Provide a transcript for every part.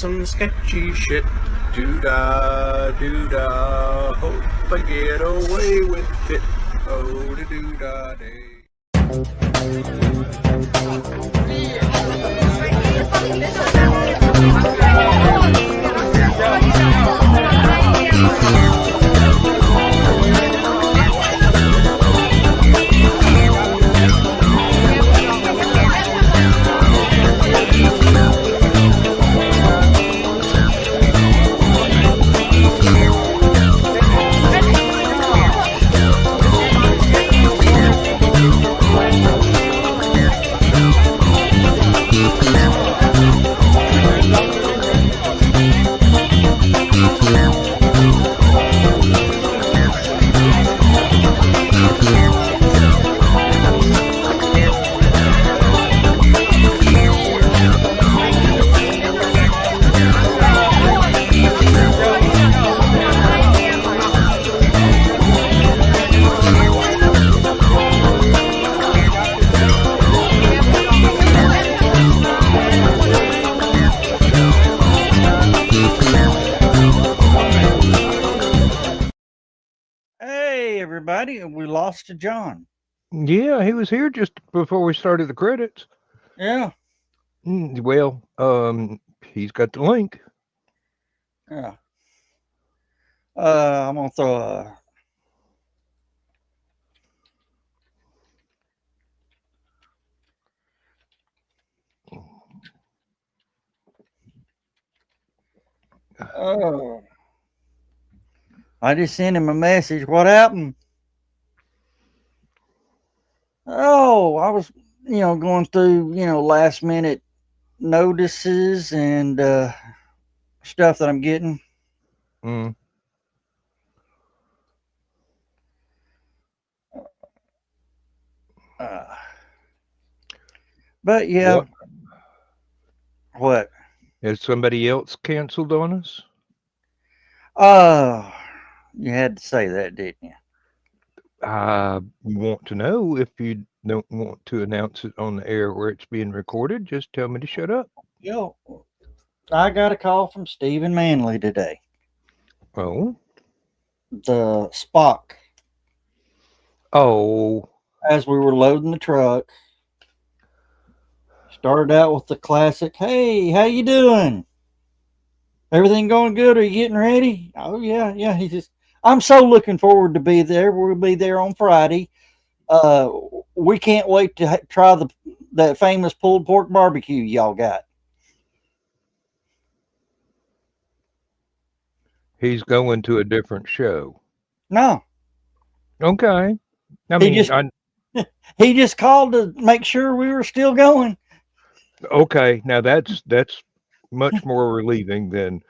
some sketchy shit. Doo-dah, doo-dah, hope I get away with it. Oh, da doo-dah day. Everybody, we lost to John. Yeah, he was here just before we started the credits. Yeah. Well, he's got the link. Yeah. I'm gonna throw a Oh. I just sent him a message. What happened? Oh, I was, going through, last minute notices and stuff that I'm getting. But yeah. What? Has somebody else canceled on us? You had to say that, didn't you? I want to know. If you don't want to announce it on the air where it's being recorded, just tell me to shut up. Yo, I got a call from Stephen Manley today. Oh? The Spock. Oh. As we were loading the truck. Started out with the classic, "Hey, how you doing? Everything going good? Are you getting ready?" "Oh, yeah." He says, "I'm so looking forward to be there. We'll be there on Friday. We can't wait to try that famous pulled pork barbecue y'all got." He's going to a different show. No. Okay. He just called to make sure we were still going. Okay, now that's much more relieving than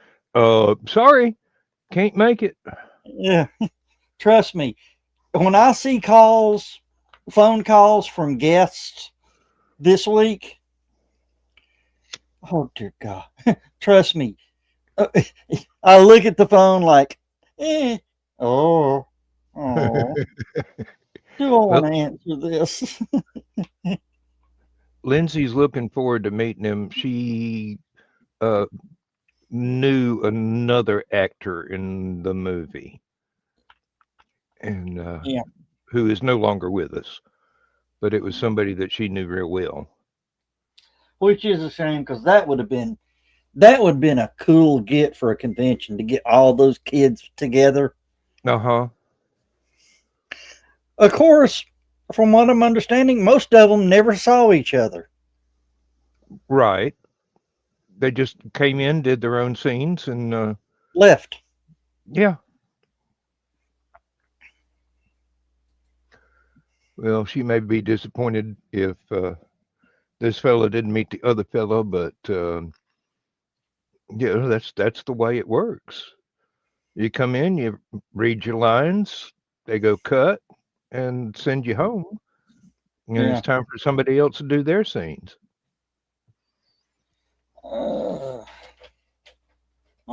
sorry, can't make it. Yeah. Trust me. When I see phone calls from guests this week, oh dear God, trust me. I look at the phone like, do I want to answer this? Lindsay's looking forward to meeting him. She knew another actor in the movie, and who is no longer with us, but it was somebody that she knew real well. Which is a shame, because that would have been a cool get for a convention, to get all those kids together. Uh-huh. Of course, from what I'm understanding, most of them never saw each other. Right. They just came in, did their own scenes, and left. Yeah. Well, she may be disappointed if this fella didn't meet the other fella, but yeah, that's the way it works. You come in, you read your lines, they go cut, and send you home. And it's time for somebody else to do their scenes. I'm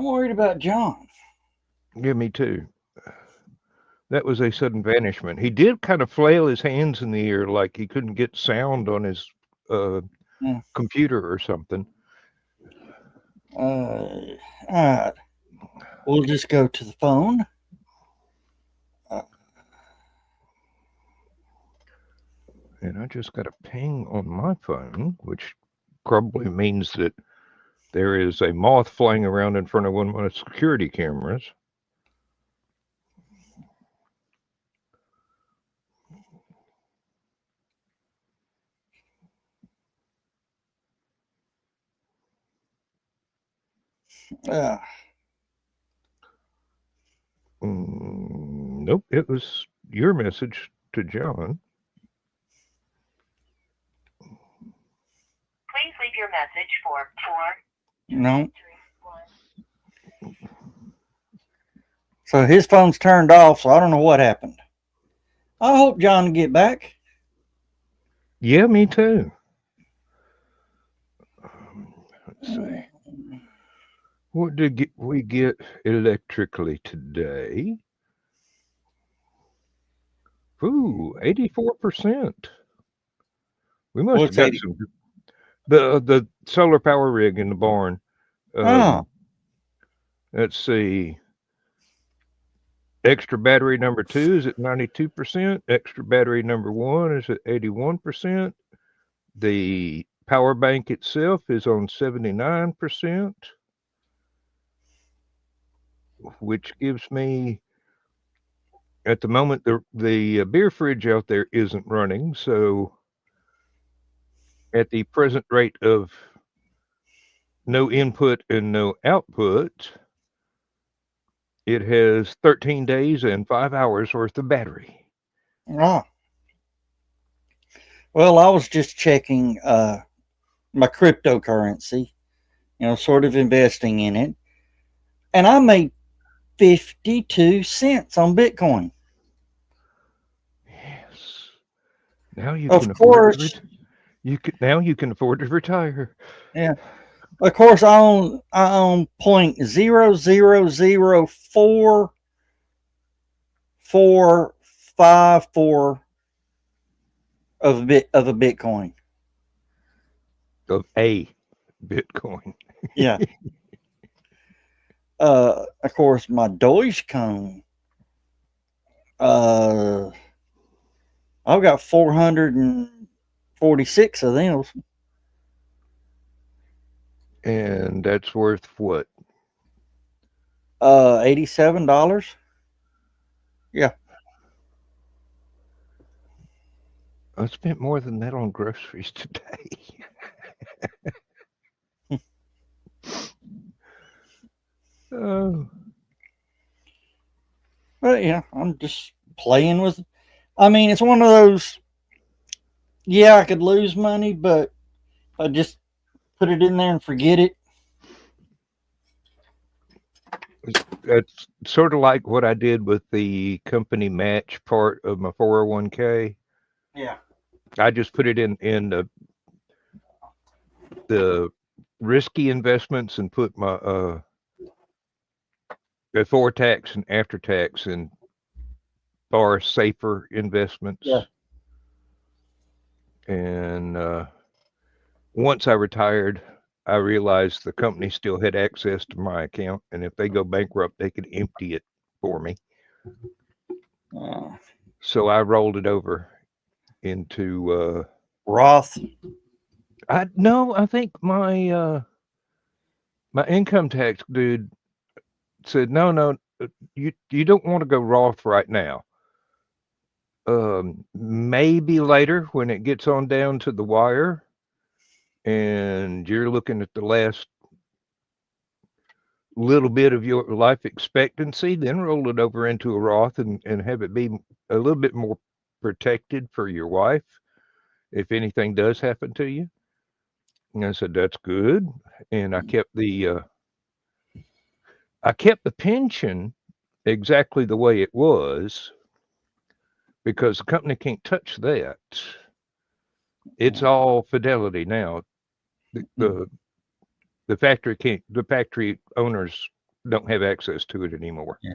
worried about John. Yeah, me too. That was a sudden vanishment. He did kind of flail his hands in the air like he couldn't get sound on his computer or something. All right. We'll just go to the phone. And I just got a ping on my phone, which probably means that there is a moth flying around in front of one of my security cameras. Nope, it was your message to John. Please leave your message for 4. No. So his phone's turned off, so I don't know what happened. I hope John will get back. Yeah, me too. Let's see. What did we get electrically today? Ooh, 84%. We must What's have got 80? some. The solar power rig in the barn. Oh. Let's see. Extra battery number 2 is at 92%. Extra battery number 1 is at 81%. The power bank itself is on 79%, which gives me, at the moment, the beer fridge out there isn't running. So at the present rate of no input and no output, it has 13 days and 5 hours worth of battery. Oh. Well, I was just checking my cryptocurrency, sort of investing in it. And I made 52 cents on Bitcoin. Yes. Now you Of can course, afford you can afford to retire. Yeah. Of course, I own 0.0044454 of a Bitcoin. Of a Bitcoin. Yeah. Of course, my Dogecoin. I've got 446 of them. And that's worth what? $87. Yeah. I spent more than that on groceries today. Oh. But yeah, I'm just playing with. I mean, it's one of those. Yeah, I could lose money, but if I just put it in there and forget it. That's sort of like what I did with the company match part of my 401k. Yeah. I just put it in the risky investments and put my before tax and after tax and far safer investments. Yeah. And once I retired, I realized the company still had access to my account, and if they go bankrupt, they could empty it for me. So I rolled it over into Roth. I think my my income tax dude said no, you don't want to go Roth right now. Maybe later when it gets on down to the wire and you're looking at the last little bit of your life expectancy, then roll it over into a Roth and have it be a little bit more protected for your wife if anything does happen to you. And I said, that's good. And I kept the pension exactly the way it was because the company can't touch that. It's all Fidelity now. The factory owners don't have access to it anymore. Yeah.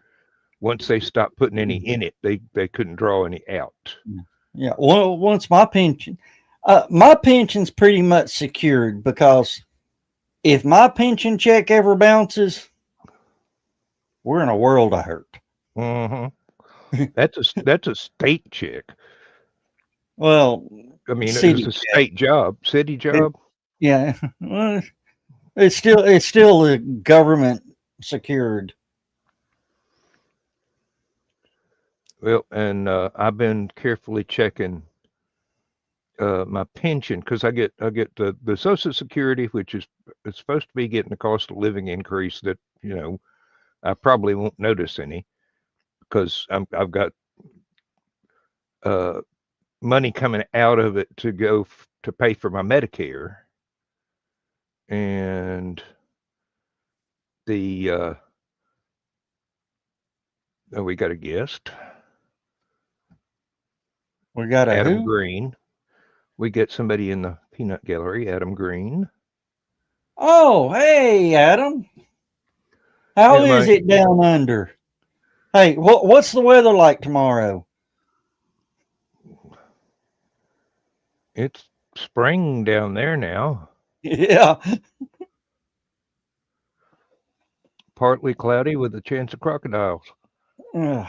Once they stopped putting any in it, they couldn't draw any out. Yeah. Well, once my pension's pretty much secured because if my pension check ever bounces, we're in a world of hurt. Mm-hmm. That's a state check. Well, I mean, it was city a check. state job, city job. Yeah. Well, it's still a government secured. Well, and I've been carefully checking my pension because I get the Social Security, which is it's supposed to be getting the cost of living increase that I probably won't notice any because I've got uh, money coming out of it to go to pay for my Medicare, and the oh, we got a guest, We got a Adam who? Green. We get somebody in the peanut gallery, Adam Green. Oh, hey, Adam. How Yeah, is it down under? Hey, what's the weather like tomorrow? It's spring down there now. Yeah. Partly cloudy with a chance of crocodiles. Ugh.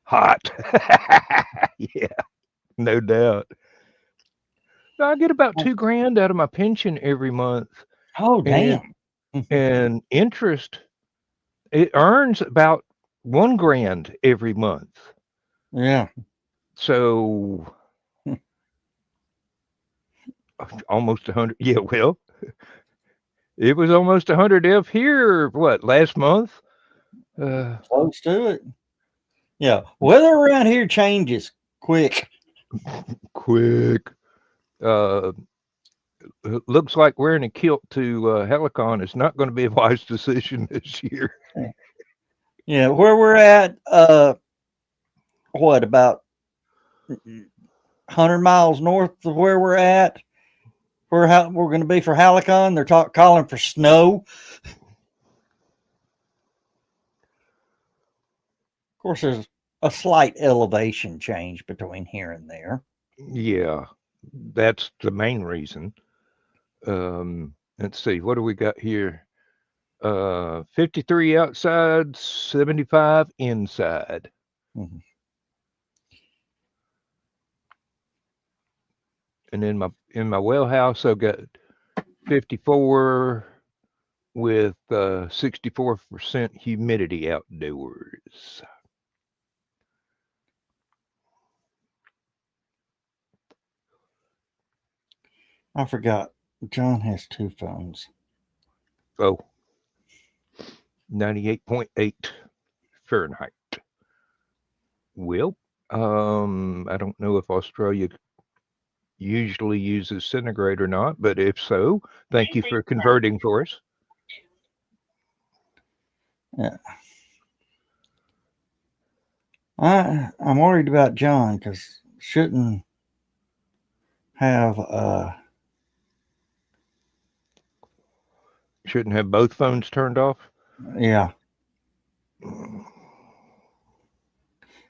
Hot. Yeah, no doubt. I get about $2,000 out of my pension every month, Oh, damn. and interest. It earns about $1,000 every month. Yeah. So almost 100. Yeah, well, it was almost 100 F here. What, last month? Close to it. Yeah. Weather around here changes quick. Quick. Looks like wearing a kilt to Helicon is not going to be a wise decision this year. Yeah, where we're at, what, about 100 miles north of where we're at, we're going to be for Halicon. They're calling for snow. Of course, there's a slight elevation change between here and there. Yeah, that's the main reason. Let's see, what do we got here? 53 outside, 75 inside. Mm-hmm. And in my well house, I've got 54 with 64% humidity outdoors. I forgot. John has two phones. Oh, 98.8 Fahrenheit. Well, I don't know if Australia usually uses centigrade or not, but if so, thank you for converting for us. Yeah. I'm worried about John because shouldn't have Shouldn't have both phones turned off. yeah.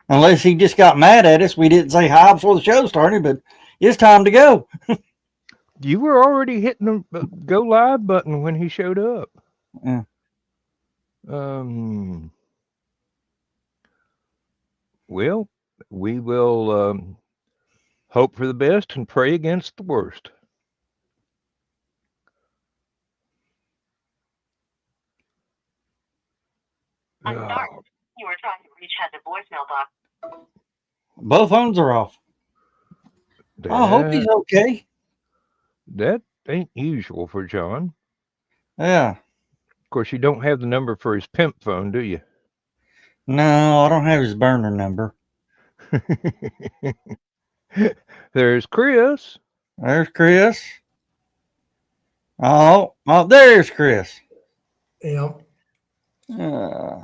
Unless he just got mad at us. We didn't say hi before the show started, but it's time to go. You were already hitting the go live button when he showed up. Yeah. Well, we will hope for the best and pray against the worst. I'm sorry. You were trying to reach has a voicemail box. Both phones are off. I hope he's okay. That ain't usual for John. Yeah. Of course, you don't have the number for his pimp phone, do you? No, I don't have his burner number. There's Chris. There's Chris. Oh, there's Chris. Yeah. Uh,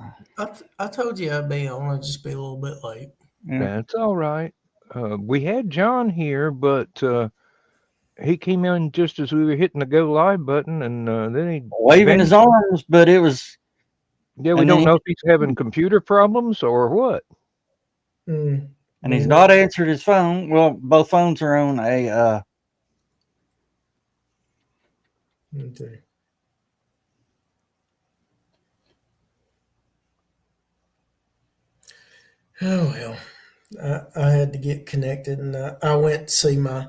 I told you I'd be on. I'd just be a little bit late. yeah. That's all right. We had John here, but he came in just as we were hitting the go live button, and then he Waving his arms, but it was. Yeah, we don't know if he's having computer problems or what. And he's not answered his phone. Well, both phones are on a Okay. Oh well, I had to get connected, and I went to see my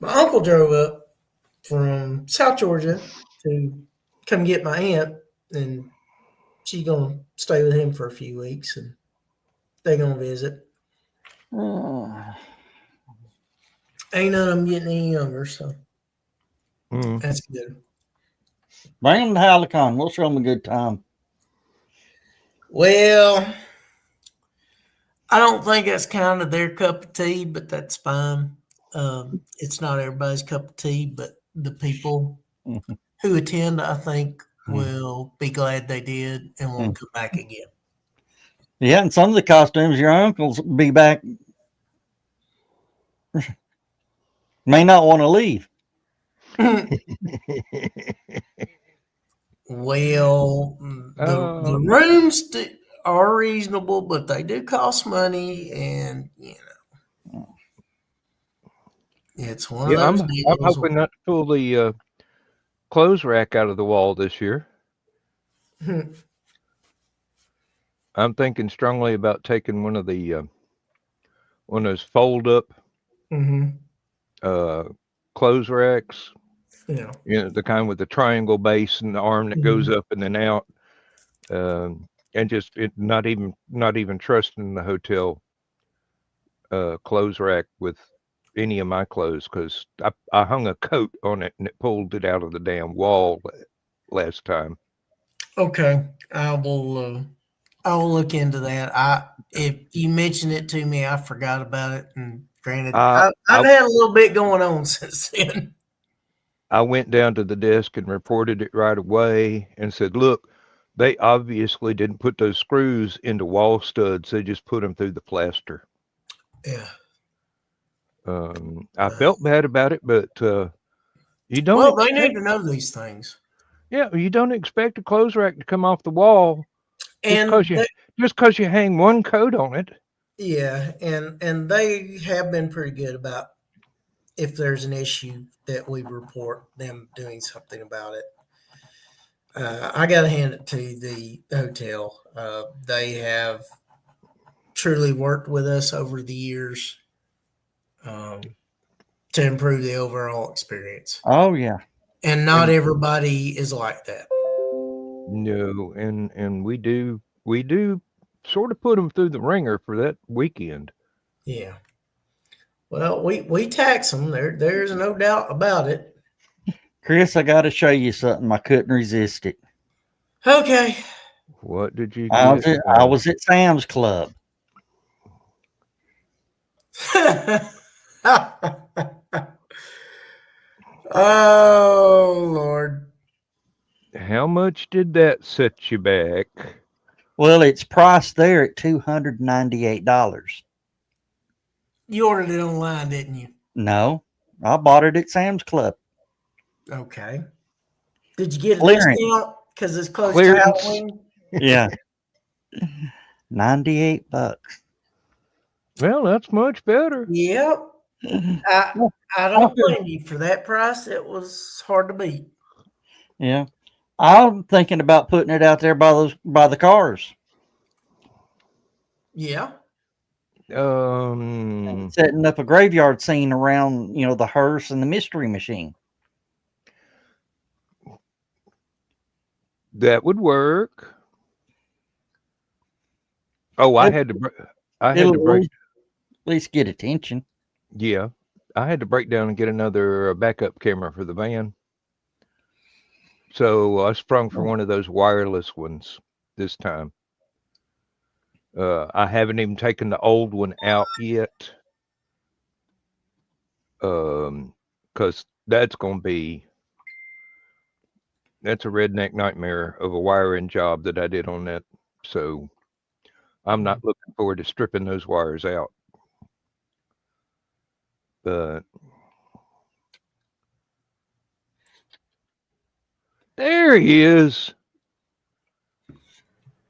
uncle drove up from South Georgia to come get my aunt, and she's gonna stay with him for a few weeks, and they're gonna visit. Ain't none of them getting any younger, so that's good. Bring them to Halicon. We'll show them a good time. Well, I don't think that's kind of their cup of tea, but that's fine. It's not everybody's cup of tea, but the people who attend, I think, will be glad they did and won't come back again. Yeah, and some of the costumes your uncles be back may not want to leave. Well, the rooms are reasonable, but they do cost money, and it's one of those I'm deals. hoping not to pull the clothes rack out of the wall this year. I'm thinking strongly about taking one of those fold up clothes racks. Yeah. The kind with the triangle base and the arm that goes up and then out, and just not even trusting the hotel clothes rack with any of my clothes, because I hung a coat on it and it pulled it out of the damn wall last time. Okay, I will look into that. If you mention it to me, I forgot about it. And granted, I've had a little bit going on since then. I went down to the desk and reported it right away and said, look, they obviously didn't put those screws into wall studs. They just put them through the plaster. Yeah. I felt bad about it, but you don't. Well, they need to know these things. Yeah, you don't expect a clothes rack to come off the wall and just because you hang one coat on it. Yeah, and they have been pretty good about if there's an issue that we report them doing something about it. I got to hand it to the hotel. They have truly worked with us over the years to improve the overall experience. Oh yeah, and not everybody is like that. No, and we do sort of put them through the ringer for that weekend. Yeah. Well, we tax them. There's no doubt about it. Chris, I got to show you something. I couldn't resist it. Okay. What did you get? I was at Sam's Club. Oh, Lord. How much did that set you back? Well, it's priced there at $298. You ordered it online, didn't you? No, I bought it at Sam's Club. Okay. Did you get a discount because it's close to Halloween? Yeah. $98. Well, that's much better. Yep. I don't blame you for that price. It was hard to beat. Yeah. I'm thinking about putting it out there by the cars. Yeah. Setting up a graveyard scene around, the hearse and the mystery machine. That would work. Oh, I had to break. At least get attention. Yeah, I had to break down and get another backup camera for the van. So I sprung for one of those wireless ones this time. I haven't even taken the old one out yet. Because that's a redneck nightmare of a wiring job that I did on that. So I'm not looking forward to stripping those wires out. But there he is.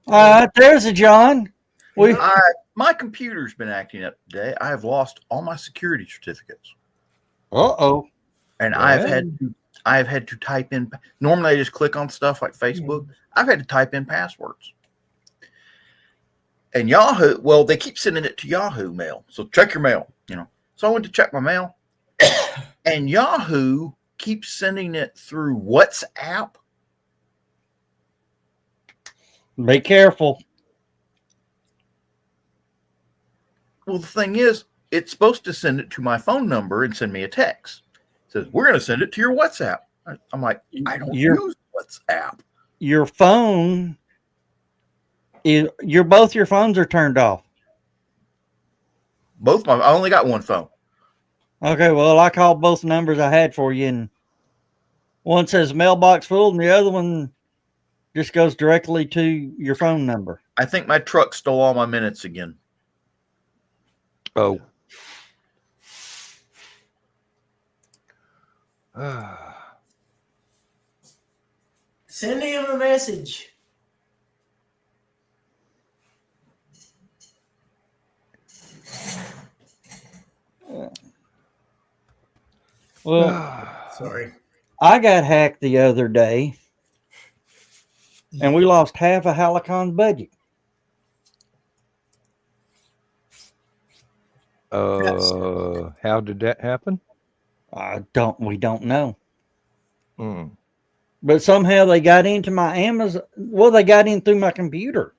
There's a John. My computer's been acting up today. I have lost all my security certificates. Uh-oh. And I've had to I've had to type in. Normally, I just click on stuff like Facebook. I've had to type in passwords. And Yahoo, well, they keep sending it to Yahoo mail. So check your mail, So I went to check my mail, and Yahoo keeps sending it through WhatsApp. Be careful. Well, the thing is, it's supposed to send it to my phone number and send me a text. It says, we're going to send it to your WhatsApp. I'm like, I don't use WhatsApp. Your phone both your phones are turned off. I only got one phone. Okay, well, I called both numbers I had for you, and one says mailbox full, and the other one just goes directly to your phone number. I think my truck stole all my minutes again. Oh. Send him a message. Well, sorry. I got hacked the other day, and we lost half of Halicon's budget. How did that happen? We don't know. Mm. But somehow they got into my Amazon. Well, they got in through my computer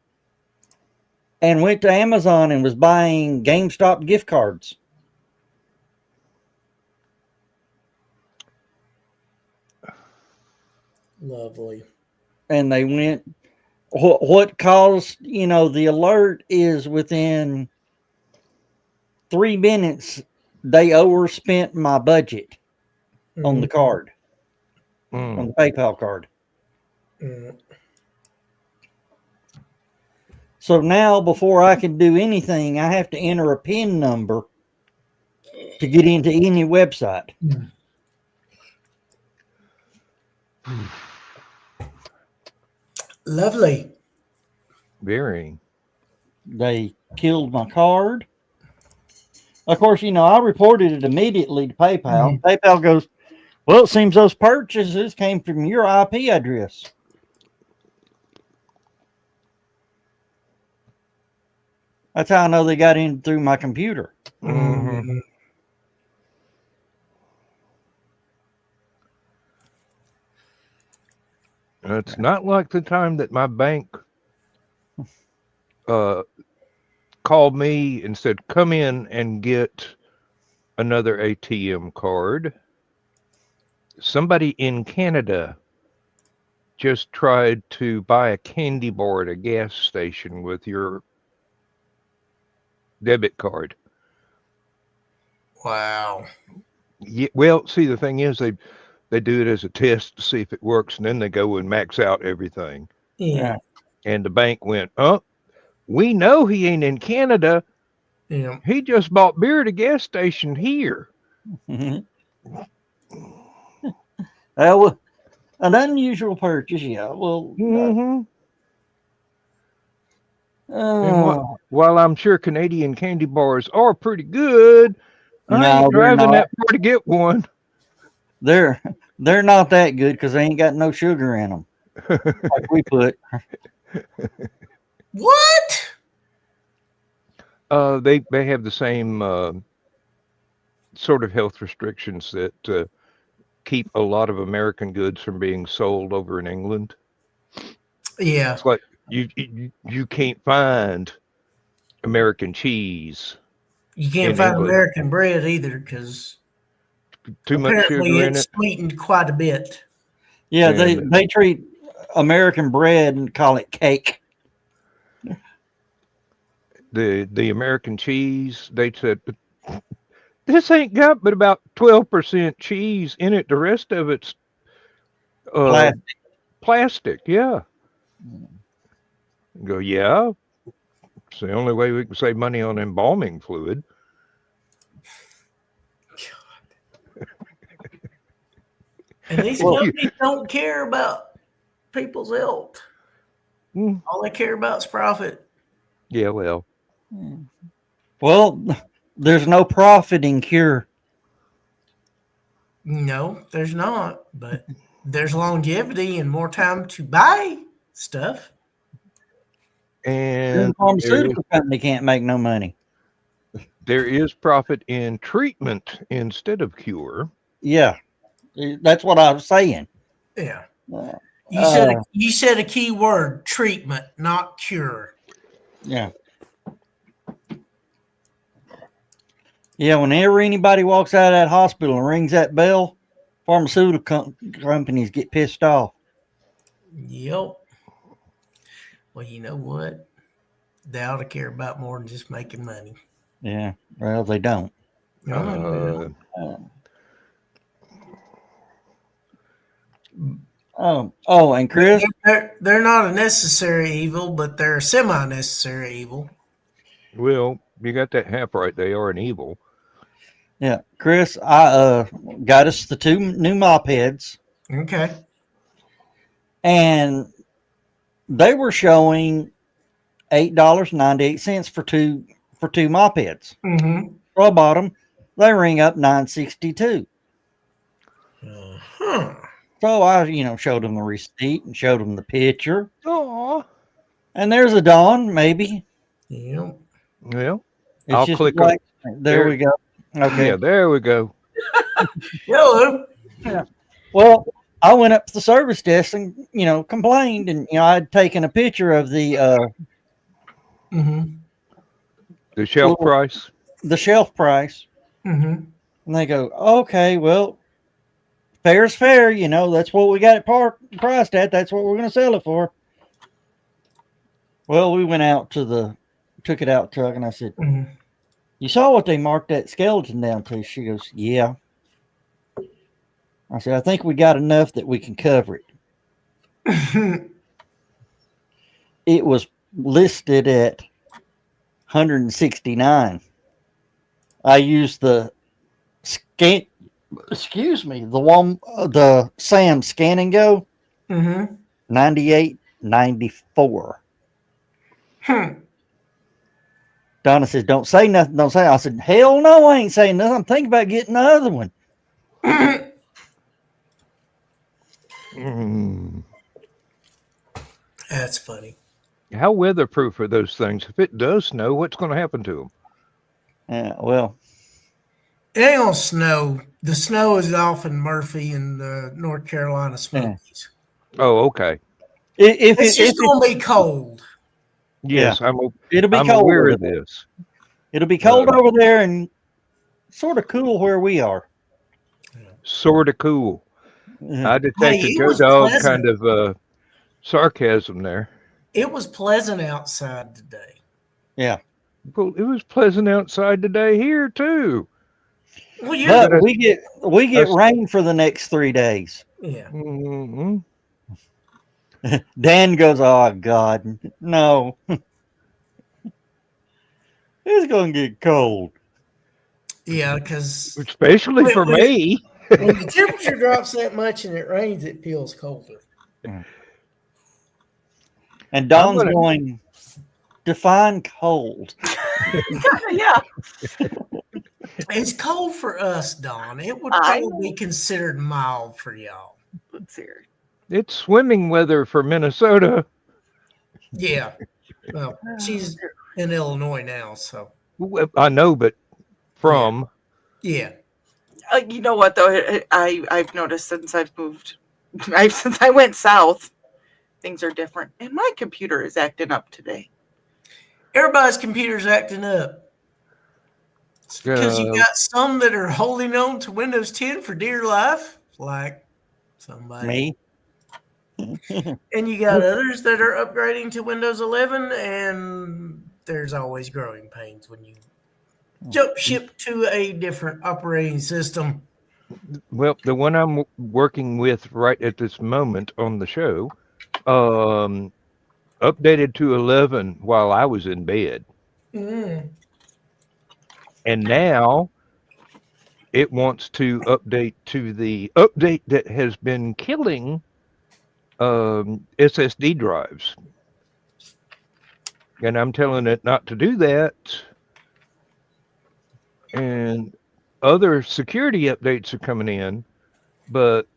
and went to Amazon and was buying GameStop gift cards. Lovely. And they went, what caused, the alert is within 3 minutes, they overspent my budget on the card, on the PayPal card. So now, before I can do anything, I have to enter a PIN number to get into any website. Lovely. Very. They killed my card. Of course, I reported it immediately to PayPal. PayPal goes, well, it seems those purchases came from your IP address. That's how I know they got in through my computer. Mm-hmm. It's not like the time that my bank called me and said, come in and get another ATM card. Somebody in Canada just tried to buy a candy bar at a gas station with your debit card. Wow. Yeah, well, see, the thing is, they do it as a test to see if it works, and then they go and max out everything. Yeah. And the bank went, oh, we know he ain't in Canada. Yeah. He just bought beer at a gas station here. Well, an unusual purchase, yeah. Well, while I'm sure Canadian candy bars are pretty good, I ain't driving that far to get one. They're not that good because they ain't got no sugar in them, like we put. What? They have the same sort of health restrictions that keep a lot of American goods from being sold over in England. Yeah. It's like you can't find American cheese. You can't find England. American bread either because Too much sugar in it's it. sweetened quite a bit. Yeah, they treat American bread and call it cake. The American cheese, they said, this ain't got but about 12% cheese in it. The rest of it's plastic. Yeah. Go, yeah. It's the only way we can save money on embalming fluid. And these companies don't care about people's health. All they care about is profit. Yeah, well. Well, there's no profit in cure. No, there's not, but there's longevity and more time to buy stuff. And The pharmaceutical company can't make no money. there is profit in treatment instead of cure. Yeah, that's what I was saying. Yeah. Uh, You said a key word, treatment, not cure. yeah. Yeah, whenever anybody walks out of that hospital and rings that bell, pharmaceutical companies get pissed off. Yep. Well, you know what? They ought to care about more than just making money. Yeah, well, they don't. And Chris, They're not a necessary evil, but they're a semi-necessary evil. Well, you got that half right. They are an evil. yeah, Chris, I got us the 2 new mop heads, Okay. and they were showing $8.98 for two mop heads. Mm-hmm. So I bought them. They ring up $9.62. Uh-huh. So I, showed them the receipt and showed them the picture. Oh, And there's a Dawn, maybe. Yep. well, It's I'll just click like on. there we go. Okay. Yeah, there we go. Hello. Well, I went up to the service desk and complained, and I'd taken a picture of the Mm-hmm. The shelf price. the shelf price, Mm-hmm. and they go, "Okay, well, fair's fair. That's what we got it priced at. That's what we're going to sell it for." Well, we went out took it out truck, and I said, Mm-hmm. "You saw what they marked that skeleton down to?" She goes, "Yeah." I said, "I think we got enough that we can cover it." It was listed at $169. I used the the Sam Scan and Go, Mm-hmm. $98.94. Donna says, "Don't say nothing. Don't say." I said, "Hell no, I ain't saying nothing. I'm thinking about getting the other one." That's funny. How weatherproof are those things? If it does snow, what's going to happen to them? Well, It ain't gonna snow. The snow is off in Murphy and the North Carolina Smokies. Oh, okay. It's just gonna be cold. Yes, it'll be I'm cold aware over of there. this. It'll be cold over there and sort of cool where we are. Sort of cool. I detected it Joe was Dog pleasant. kind of sarcasm there. It was pleasant outside today. Yeah. Well, it was pleasant outside today here too. Well, But we get rain for the next 3 days. yeah. Mm-hmm. Dan goes, "Oh God, no. It's gonna get cold." Yeah, because Especially for me. when the temperature drops that much and it rains, it feels colder. And Don's going, "Define cold." Yeah. It's cold for us, Dawn. It would probably be considered mild for y'all. Let's hear. It's swimming weather for Minnesota. Yeah. Well, she's in Illinois now, so. I know, but from. Yeah. You know what though? I've noticed since I've moved, since I went south, things are different, and my computer is acting up today. Everybody's computer's acting up. It's because you got some that are holding on to Windows 10 for dear life, like somebody. Me. And you got others that are upgrading to Windows 11, and there's always growing pains when you jump ship to a different operating system. Well, the one I'm working with right at this moment on the show, updated to 11 while I was in bed. And now it wants to update to the update that has been killing SSD drives. And I'm telling it not to do that. And other security updates are coming in but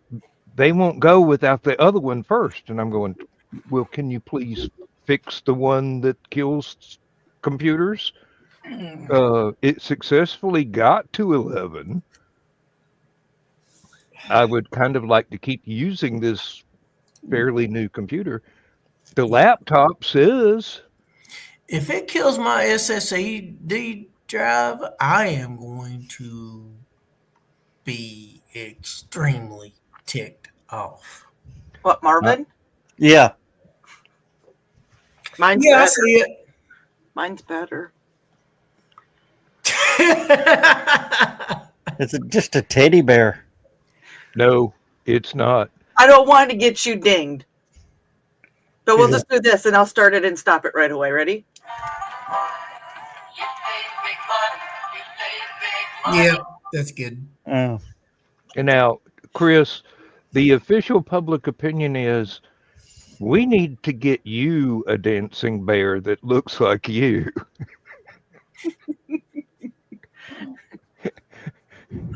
they won't go without the other one first. And I'm going, well, can you please fix the one that kills computers? It successfully got to 11. I would kind of like to keep using this fairly new computer. The laptop says, if it kills my SSD drive, I am going to be extremely ticked off. What, Marvin? Yeah. Mine's Yeah, I better. see it. Mine's better. It's just a teddy bear. no, it's not. I don't want to get you dinged. But we'll just do this and I'll start it and stop it right away. Ready? Yeah, that's good. Oh. And now, Chris, the official public opinion is we need to get you a dancing bear that looks like you.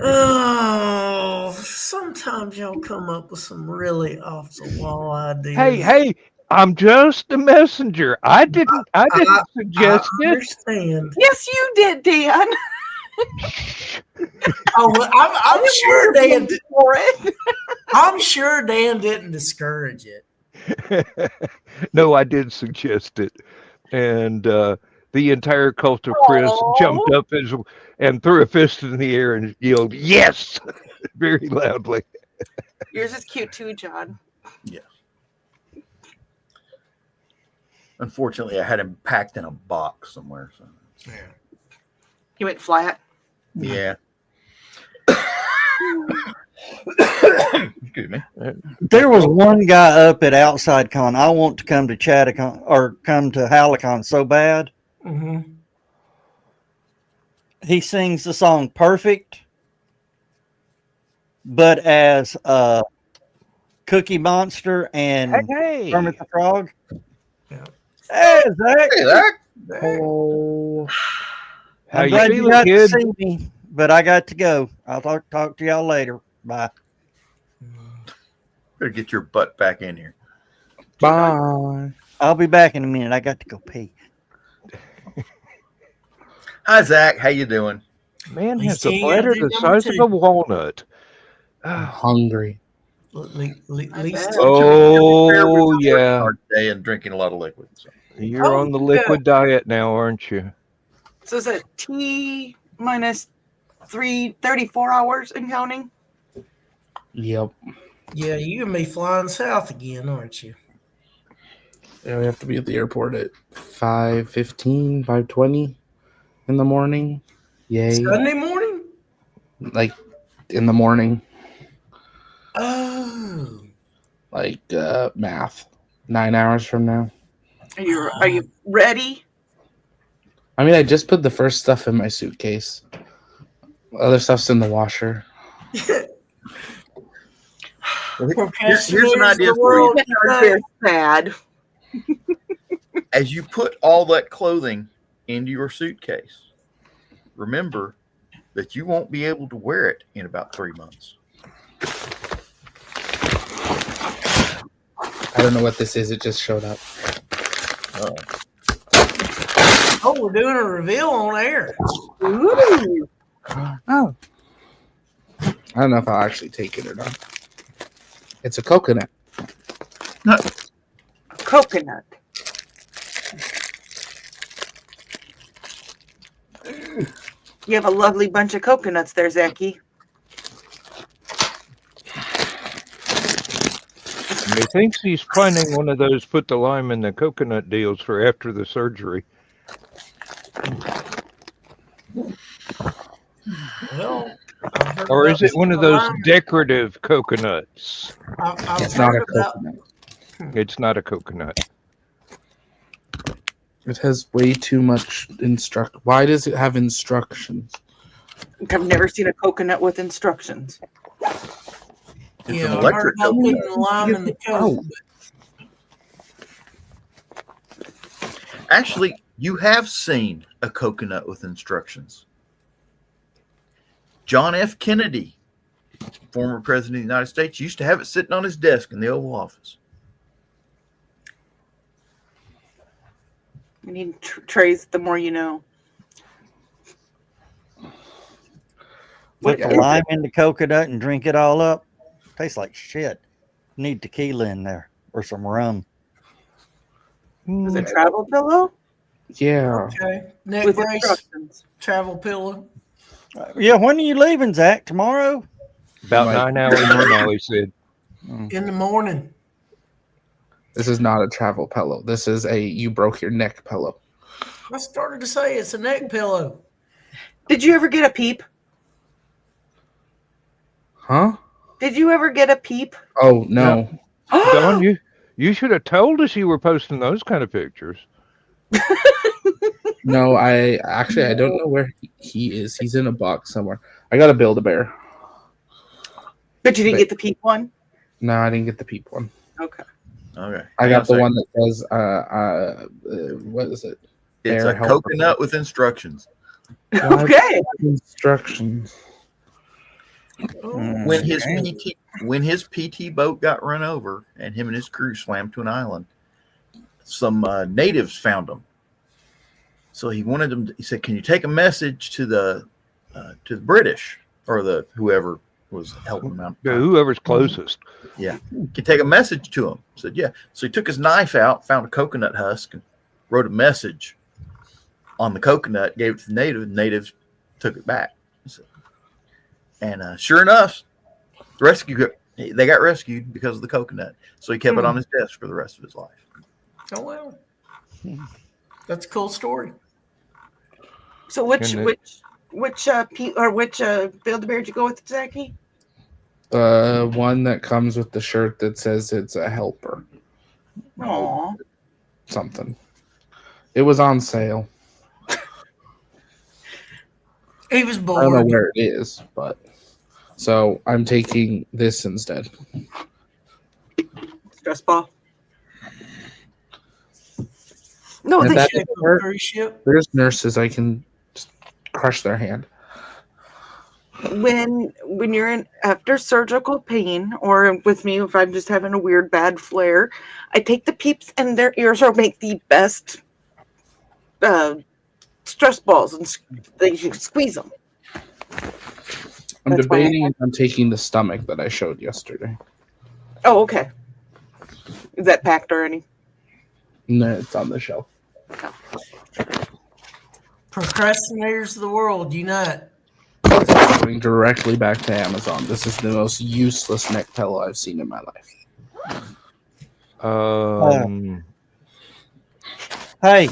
Oh, sometimes y'all come up with some really off the wall ideas. Hey, I'm just a messenger. I didn't suggest I it. understand. Yes, you did, Dan. Oh, well, I'm sure Dan. For it. I'm sure Dan didn't discourage it. No, I did suggest it. And the entire cult of Chris jumped up and threw a fist in the air and yelled, yes, very loudly. Yours is cute too, John. Yeah. Unfortunately, I had him packed in a box somewhere. So. Yeah. He went flat. Yeah. Excuse me. There was one guy up at Outside Con. I want to come to Chattacon or come to Halicon so bad. Mm-hmm. He sings the song Perfect, but as Cookie Monster and Hey. Kermit the Frog. Yeah. Hey, Zach. Hey, Zach. Oh, How I'm you glad you feeling, got kid? to see me, but I got to go. I'll talk to y'all later. Bye. Better get your butt back in here. bye. I'll be back in a minute. I got to go pee. Hi, Zach. How you doing? Man He's has a seeing bladder everything the number size of two. a walnut. I'm hungry. Least Oh, yeah. Hard day and drinking a lot of liquid. So. You're on the liquid diet now, aren't you? So is it T minus 34 hours and counting? Yep. Yeah, you're gonna be flying south again, aren't you? Yeah, we have to be at the airport at 5:15, 5:20 in the morning. Yay. Sunday morning? Like in the morning. Oh. Like math. 9 hours from now. Are you ready? I mean, I just put the first stuff in my suitcase. Other stuff's in the washer. Here's an idea for you. This sad. As you put all that clothing into your suitcase, remember that you won't be able to wear it in about 3 months. I don't know what this is. It just showed up. Oh, we're doing a reveal on air. Ooh. Oh. I don't know if I'll actually take it or not. It's a coconut. Coconut. You have a lovely bunch of coconuts there, Zachy. He thinks he's planning one of those put the lime in the coconut deals for after the surgery. Well, Or is it one of those decorative coconuts? It's not a coconut. It's not a coconut. It has way too much Why does it have instructions? I've never seen a coconut with instructions. It's Yeah, an I electric heard about coconut. putting the lime in the coke. Actually, you have seen a coconut with instructions. John F. Kennedy former president of the United States, used to have it sitting on his desk in the Oval Office. We need trays. The more you know. Put the lime in the coconut and drink it all up. Tastes like shit. Need tequila in there or some rum. Is it travel pillow? Yeah. Okay. Neck With brace, instructions. travel pillow. Yeah, when are you leaving, Zach? Tomorrow? About Like- 9 hours from now, he said. In the morning. This is not a travel pillow. This is a you broke your neck pillow. I started to say it's a neck pillow. Did you ever get a peep? Huh? Did you ever get a peep? Oh no. Dawn, you should have told us you were posting those kind of pictures. No, I don't know where he is. He's in a box somewhere. I gotta build a bear. But you didn't get the peep one? No, I didn't get the peep one. Okay. Okay. I got the one that says what is it? It's Bear a helper. coconut with instructions. Okay. Instructions. When his PT boat got run over and him and his crew swam to an island, some natives found him. So he wanted them. He said, "Can you take a message to the British or the whoever was helping him out?" Whoever's closest. Yeah, can take a message to him. Said, "Yeah." So he took his knife out, found a coconut husk, and wrote a message on the coconut. Gave it to the native. Natives took it back. And sure enough, they got rescued because of the coconut. So he kept it on his desk for the rest of his life. Oh well, that's a cool story. So which Build-A-Bear did you go with, Zachy? One that comes with the shirt that says it's a helper. Aw. Something. It was on sale. He was I don't know bored. where it is, but so I'm taking this instead. Stress ball. No, And they that should. is hurt. Cruise ship. There's nurses I can just crush their hand. When you're in after surgical pain, or with me if I'm just having a weird bad flare, I take the peeps and their ears are make the best stress balls, and they squeeze them. I'm That's why I debating if I'm taking the stomach that I showed yesterday. Oh, okay. Is that packed already? No, it's on the shelf. Procrastinators of the world, unite. Going directly back to Amazon. This is the most useless neck pillow I've seen in my life. Hey,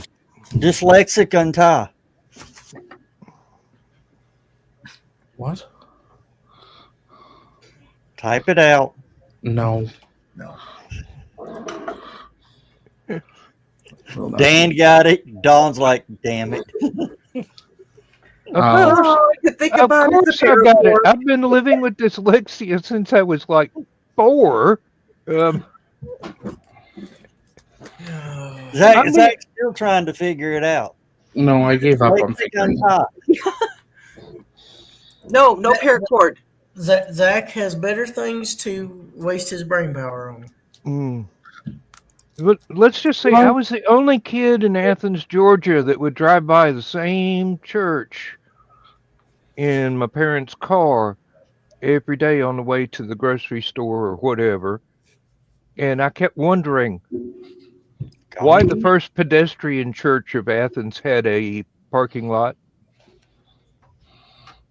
dyslexic untie. What? Type it out. No. Dan got it. Dawn's like, damn it. Oh, I could think Of about course I got it. I've been living with dyslexia since I was like 4. Zach's still trying to figure it out. No, I gave up on Dyslexic figuring. untie. No paracord. Zach has better things to waste his brain power on. But let's just say I was the only kid in Athens, Georgia that would drive by the same church in my parents' car every day on the way to the grocery store or whatever. And I kept wondering why the first pedestrian church of Athens had a parking lot.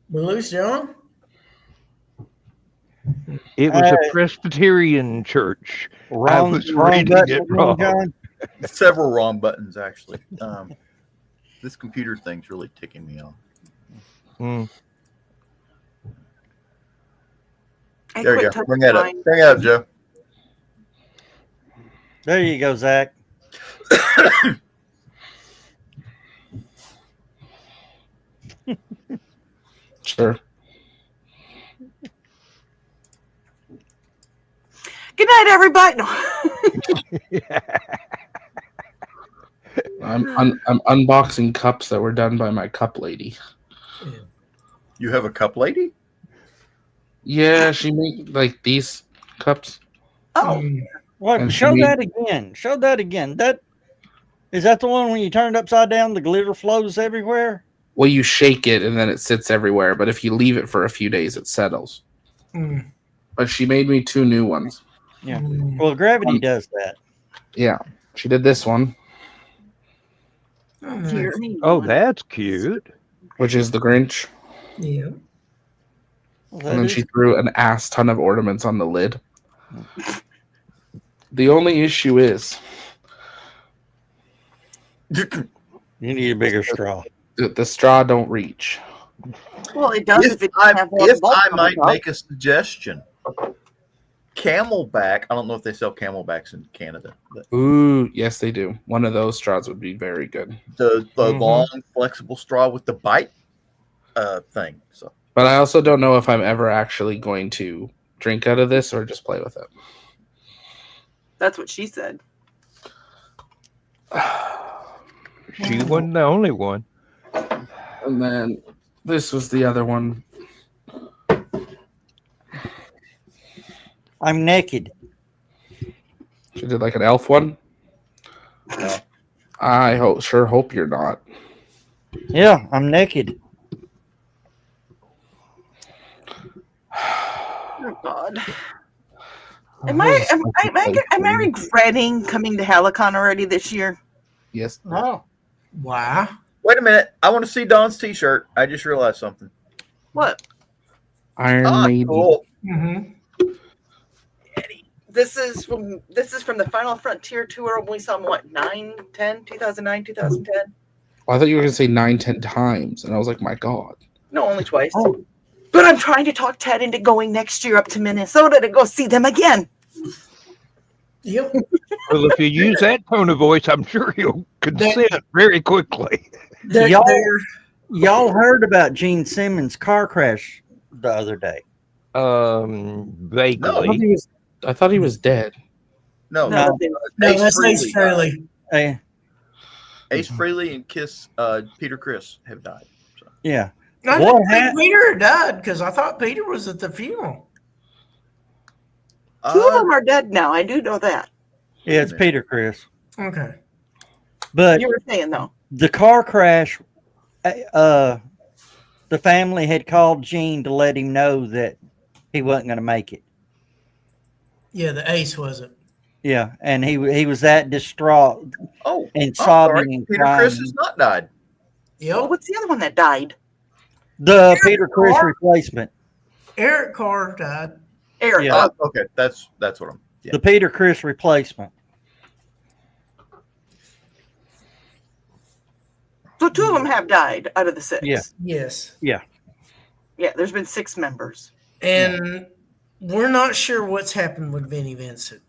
Blues, John? It was a Presbyterian church. I was reading it wrong. John. Several wrong buttons, actually. This computer thing's really ticking me off. There you go. Bring that up. Bring it up, Joe. There you go, Zach. Sure. Good night, everybody. No. I'm unboxing cups that were done by my cup lady. You have a cup lady? Yeah, she made like these cups. Oh, What? And she Show made- that again. Show that again. That is that the one when you turn it upside down, the glitter flows everywhere. Well, you shake it and then it sits everywhere, but if you leave it for a few days, it settles. Mm. But she made me 2 new ones. Yeah. Mm. Well, gravity does that. Yeah, she did this one, Oh, here, nice. me Oh, one. that's cute. which is the Grinch. Yeah. Well, And that then is- she threw an ass ton of ornaments on the lid. The only issue is you need a bigger straw. the straw don't reach. Well, it does if it doesn't have one If bulb I on might top. make a suggestion, Camelback. I don't know if they sell Camelbacks in Canada. But Ooh, yes, they do. One of those straws would be very good. the Mhm. long, flexible straw with the bite thing. So But I also don't know if I'm ever actually going to drink out of this or just play with it. That's what she said. She wasn't the only one. And then this was the other one. I'm naked. She did like an elf one. I sure hope you're not. Yeah, I'm naked. Oh God. Am I regretting coming to Helicon already this year? Yes. No. Wow. wait a minute. I want to see Don's T-shirt. I just realized something. What? Iron Maiden. Cool. Mm-hmm. This is from the Final Frontier tour when we saw them, what, 2009, 2010? Well, I thought you were going to say 9-10 times. And I was like, my God. No, only twice. Oh. But I'm trying to talk Ted into going next year up to Minnesota to go see them again. Yep. Well, if you use that tone of voice, I'm sure he'll consent very quickly. Y'all heard about Gene Simmons' car crash the other day? Vaguely. I thought he was dead. No, No. No, Ace that's Frehley Ace Frehley. Hey, Ace Frehley and Kiss Peter Criss have died. So. yeah. I What didn't think hap- Peter died because I thought Peter was at the funeral. Two of them are dead now. I do know that. Yeah, it's Peter Chris. Okay. But You were saying, though. the car crash, the family had called Gene to let him know that he wasn't going to make it. Yeah, the Ace wasn't. Yeah, and he was that distraught Oh, and I'm sobbing sorry. and Peter crying. Criss has not died. Well, Yep. what's the other one that died? The Peter Chris Carr? replacement. Eric Carr died. Eric. Yeah. Okay, that's what I'm. Yeah. The Peter Chris replacement. So two of them have died out of the 6. Yeah. Yes. Yeah, there's been 6 members. And we're not sure what's happened with Vinnie Vincent.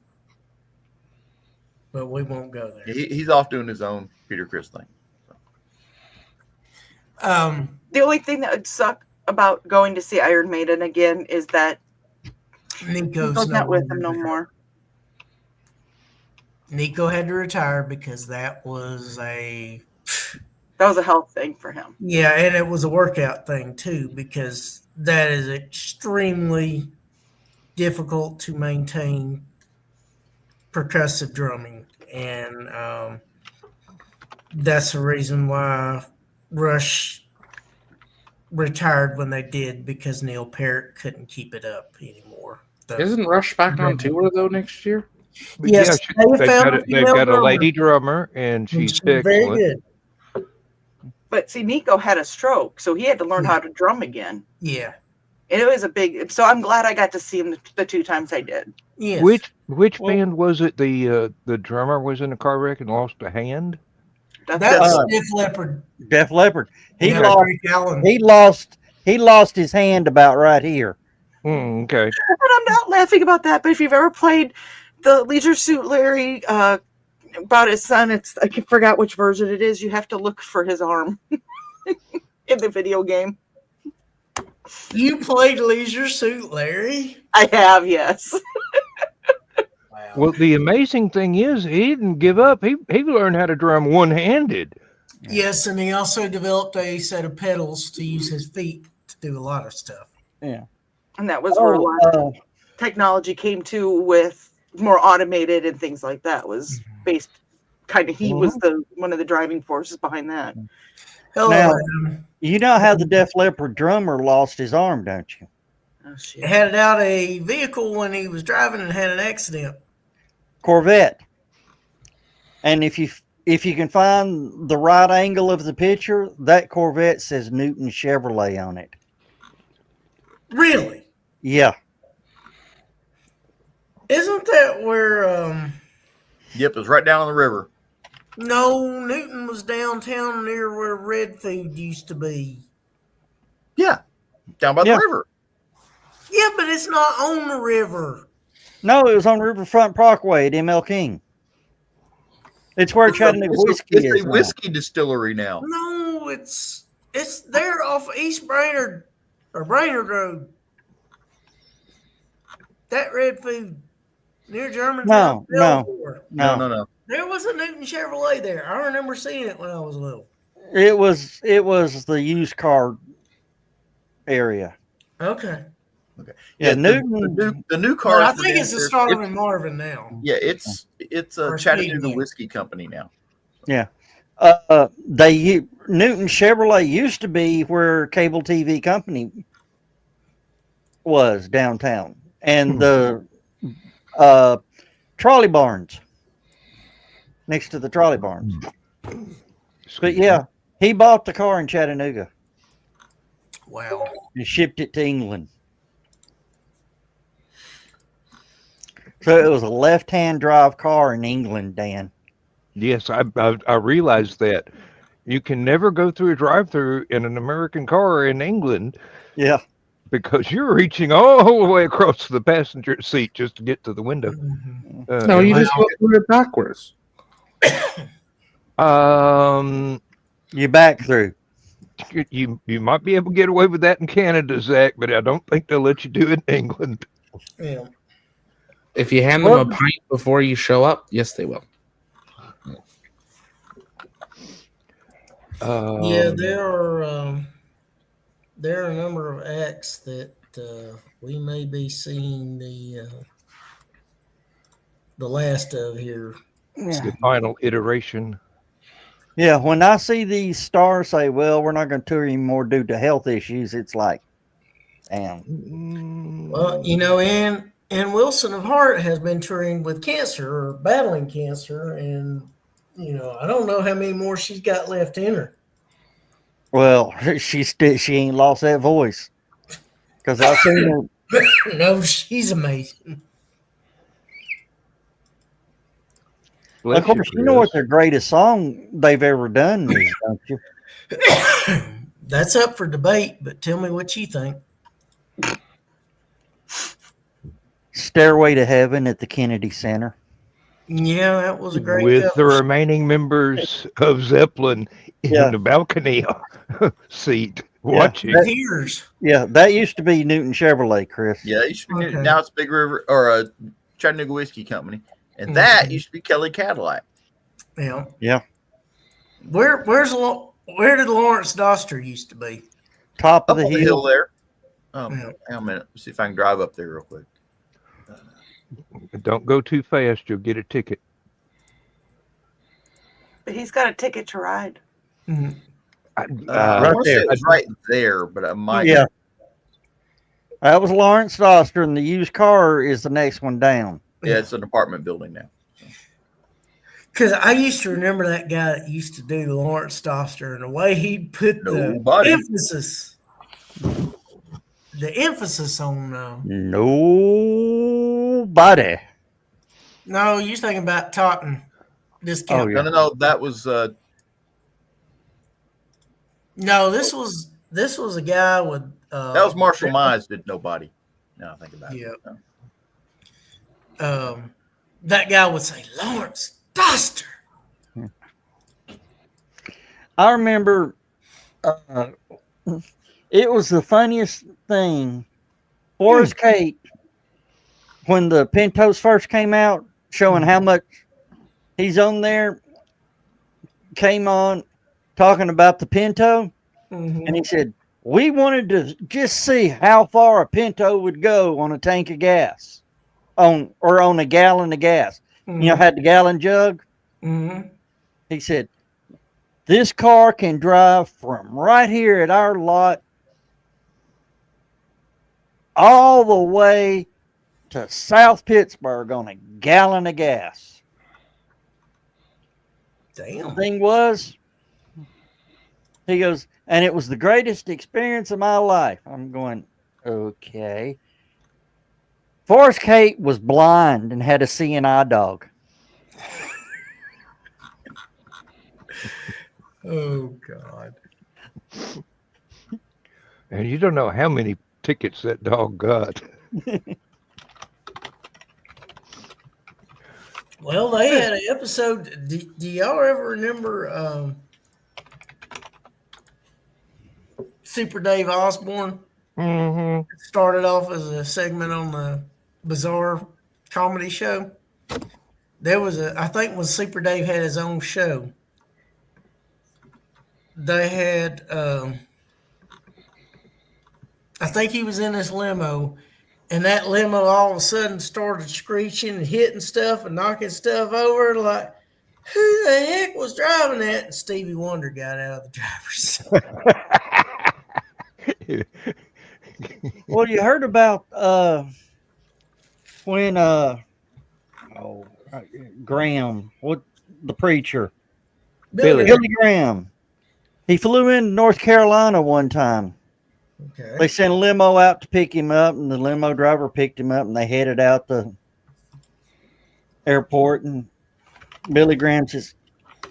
But we won't go there. He's off doing his own Peter Criss thing. The only thing that would suck about going to see Iron Maiden again is that Nico's not with them no more. Nico had to retire because that was a health thing for him. yeah, and it was a workout thing too because that is extremely difficult to maintain percussive drumming, and that's the reason why Rush retired when they did, because Neil Peart couldn't keep it up anymore. Isn't Rush back on tour, though, next year? But Yes, yeah, they found a they've female got a drummer. lady drummer, and she's very excellent. good. But see, Nico had a stroke, so he had to learn how to drum again. Yeah. And it was a big. So I'm glad I got to see him the 2 times I did. Yes. Which band was it? The drummer was in a car wreck and lost a hand. That's Def Leppard. Def Leppard. He Yeah, lost. Rick Allen. He lost his hand about right here. Okay. And I'm not laughing about that, but if you've ever played the Leisure Suit Larry about his son, I forgot which version it is. You have to look for his arm in the video game. You played Leisure Suit Larry? I have, yes. Wow. Well, the amazing thing is he didn't give up. He learned how to drum one-handed. Yes, and he also developed a set of pedals to use his feet to do a lot of stuff. Yeah. And that was where a lot of Oh, technology came to, with more automated and things like that. Was based kind of, he was the one of the driving forces behind that. Hello, Now- Adam. you know how the Def Leppard drummer lost his arm, don't you? Oh shit. Had out a vehicle when he was driving and had an accident. Corvette. And if you can find the right angle of the picture, that Corvette says Newton Chevrolet on it. Really? Yeah. Isn't that where Yep, it's right down on the river. no, Newton was downtown near where Red Food used to be. Yeah, down by the Yeah. river. Yeah, but it's not on the river. No, it was on Riverfront Parkway at ML King. It's where Chattanooga Whiskey It's is a now. whiskey distillery now. No, it's there off of East Brainerd or Brainerd Road. That Red Food near Germantown. No. No. There was a Newton Chevrolet there. I remember seeing it when I was little. It was the used car area. Okay. Yeah, the Newton. the new Well, car. I think it's the Starving and Marvin now. Yeah, it's a Or Chattanooga Speedway. Whiskey Company now. Yeah. Newton Chevrolet used to be where cable TV company was downtown, and the trolley barns next to the trolley barns. But yeah, he bought the car in Chattanooga Wow. and shipped it to England. So it was a left-hand drive car in England, Dan. Yes, I realized that. You can never go through a drive-through in an American car in England Yeah. because you're reaching all the way across the passenger seat just to get to the window. No, you just go through it backwards. You back through. You might be able to get away with that in Canada, Zach, but I don't think they'll let you do it in England. Yeah. If you hand them a pint before you show up, yes, they will. Yeah, there are a number of acts that we may be seeing the last of here. The final iteration. Yeah, when I see these stars say, well, we're not going to tour anymore due to health issues, it's like, damn. Well, you know, Ann Wilson of Heart has been touring with cancer or battling cancer, and you know, I don't know how many more she's got left in her. Well, she ain't lost that voice. Because I've seen her. No, she's amazing. Of course, you know what their greatest song they've ever done is, don't you? That's up for debate, but tell me what you think. Stairway to Heaven at the Kennedy Center. Yeah, that was a great With the cover. remaining members of Zeppelin in the balcony seat watching. Tears. Yeah, that used to be Newton Chevrolet, Chris. Yeah, it used to be Okay. now it's Big River or Chattanooga Whiskey Company, and that used to be Kelly Cadillac. Yeah. Yeah. Where did Lawrence Doster used to be? Top of Up the on the hill. hill there. Yeah. Hang on a minute. Let's see if I can drive up there real quick. Don't go too fast, you'll get a ticket. But he's got a ticket to ride. Mhm. I Right want to say there. it was right there, but I might. Yeah. That was Lawrence Doster, and the used car is the next one down. Yeah, it's an apartment building now. Because I used to remember that guy that used to do the Lawrence Doster and the way he'd put Nobody. the emphasis on. Nobody. No, you're thinking about Totten. This Oh, guy. yeah. No, that was No, this was a guy with. that was Marshall Mize did Nobody. Now I think about Yeah. it. That guy would say Lawrence Doster. I remember it was the funniest thing. Forrest Kate, when the Pintos first came out, showing how much he's on there, came on talking about the Pinto, and he said, We wanted to just see how far a Pinto would go on a tank of gas, on a gallon of gas. Mm-hmm. You know, had the gallon jug. Mm-hmm. He said, this car can drive from right here at our lot all the way to South Pittsburgh on a gallon of gas. Damn. The thing was, he goes, and it was the greatest experience of my life. I'm going, okay. Forrest Kate was blind and had a seeing eye dog. Oh, God. And you don't know how many tickets that dog got. Well, they had an episode. Do y'all ever remember Super Dave Osborne? Mm-hmm. It started off as a segment on the Bizarre Comedy Show. There was I think when Super Dave had his own show, they had, I think he was in this limo, and that limo all of a sudden started screeching and hitting stuff and knocking stuff over. Like, who the heck was driving that? And Stevie Wonder got out of the driver's seat. Well, you heard about when Graham, what the preacher, Billy. Graham, he flew in North Carolina one time. Okay. They sent a limo out to pick him up, and the limo driver picked him up, and they headed out the airport. And Billy Graham says,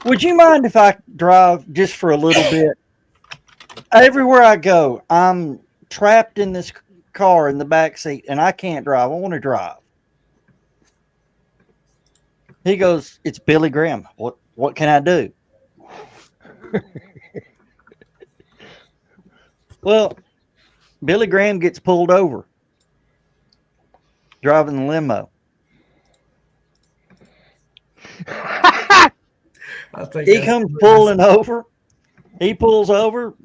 "Would you mind if I drive just for a little bit? Everywhere I go, I'm trapped in this car in the back seat, and I can't drive. I want to drive." He goes, "It's Billy Graham. What can I do?" Well, Billy Graham gets pulled over driving the limo. I think He comes pulling over. He pulls over.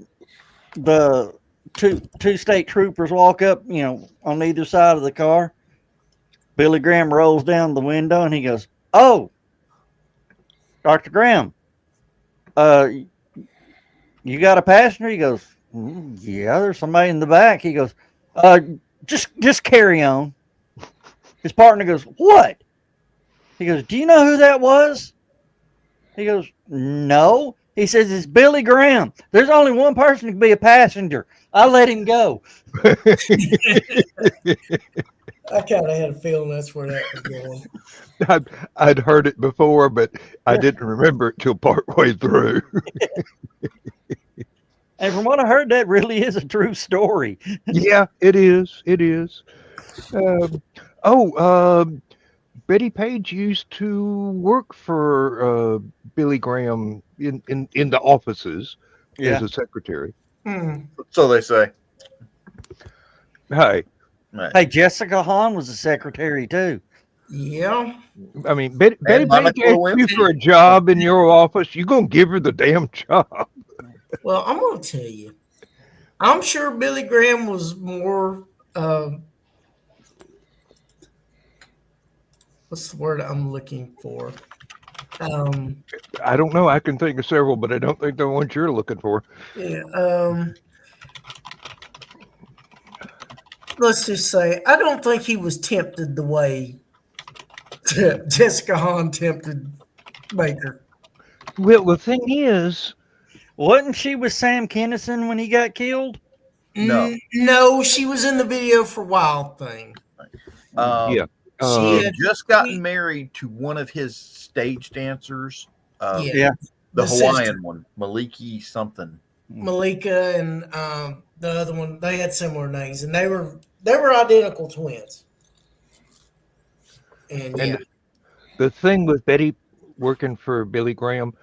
The two state troopers walk up, on either side of the car. Billy Graham rolls down the window and he goes, "Oh, Dr. Graham, you got a passenger?" He goes, "Yeah, there's somebody in the back." He goes, just carry on." His partner goes, "What?" He goes, "Do you know who that was?" He goes, "No." He says, "It's Billy Graham. There's only one person who can be a passenger. I let him go." I kind of had a feeling that's where that was going. I'd heard it before, but I didn't remember it till partway through. And from what I heard, that really is a true story. Yeah, it is. It is. Betty Page used to work for Billy Graham in the offices as a secretary. So they say. Hey, Hey, Jessica Hahn was a secretary too. Yeah. I mean, Betty Page Monica asked you Lewinsky. for a job in your office. You gonna give her the damn job? Well, I'm going to tell you, I'm sure Billy Graham was more, what's the word I'm looking for? I don't know. I can think of several, but I don't think the ones you're looking for. Yeah. Let's just say, I don't think he was tempted the way Jessica Hahn tempted Baker. Well, the thing is, Wasn't she with Sam Kinison when he got killed? No. No, she was in the video for Wild Thing. yeah. She He had just gotten married to one of his stage dancers. Yeah. The The Hawaiian sister. one, Maliki something. Malika and the other one, they had similar names, and they were identical twins. And yeah, The thing with Betty working for Billy Graham,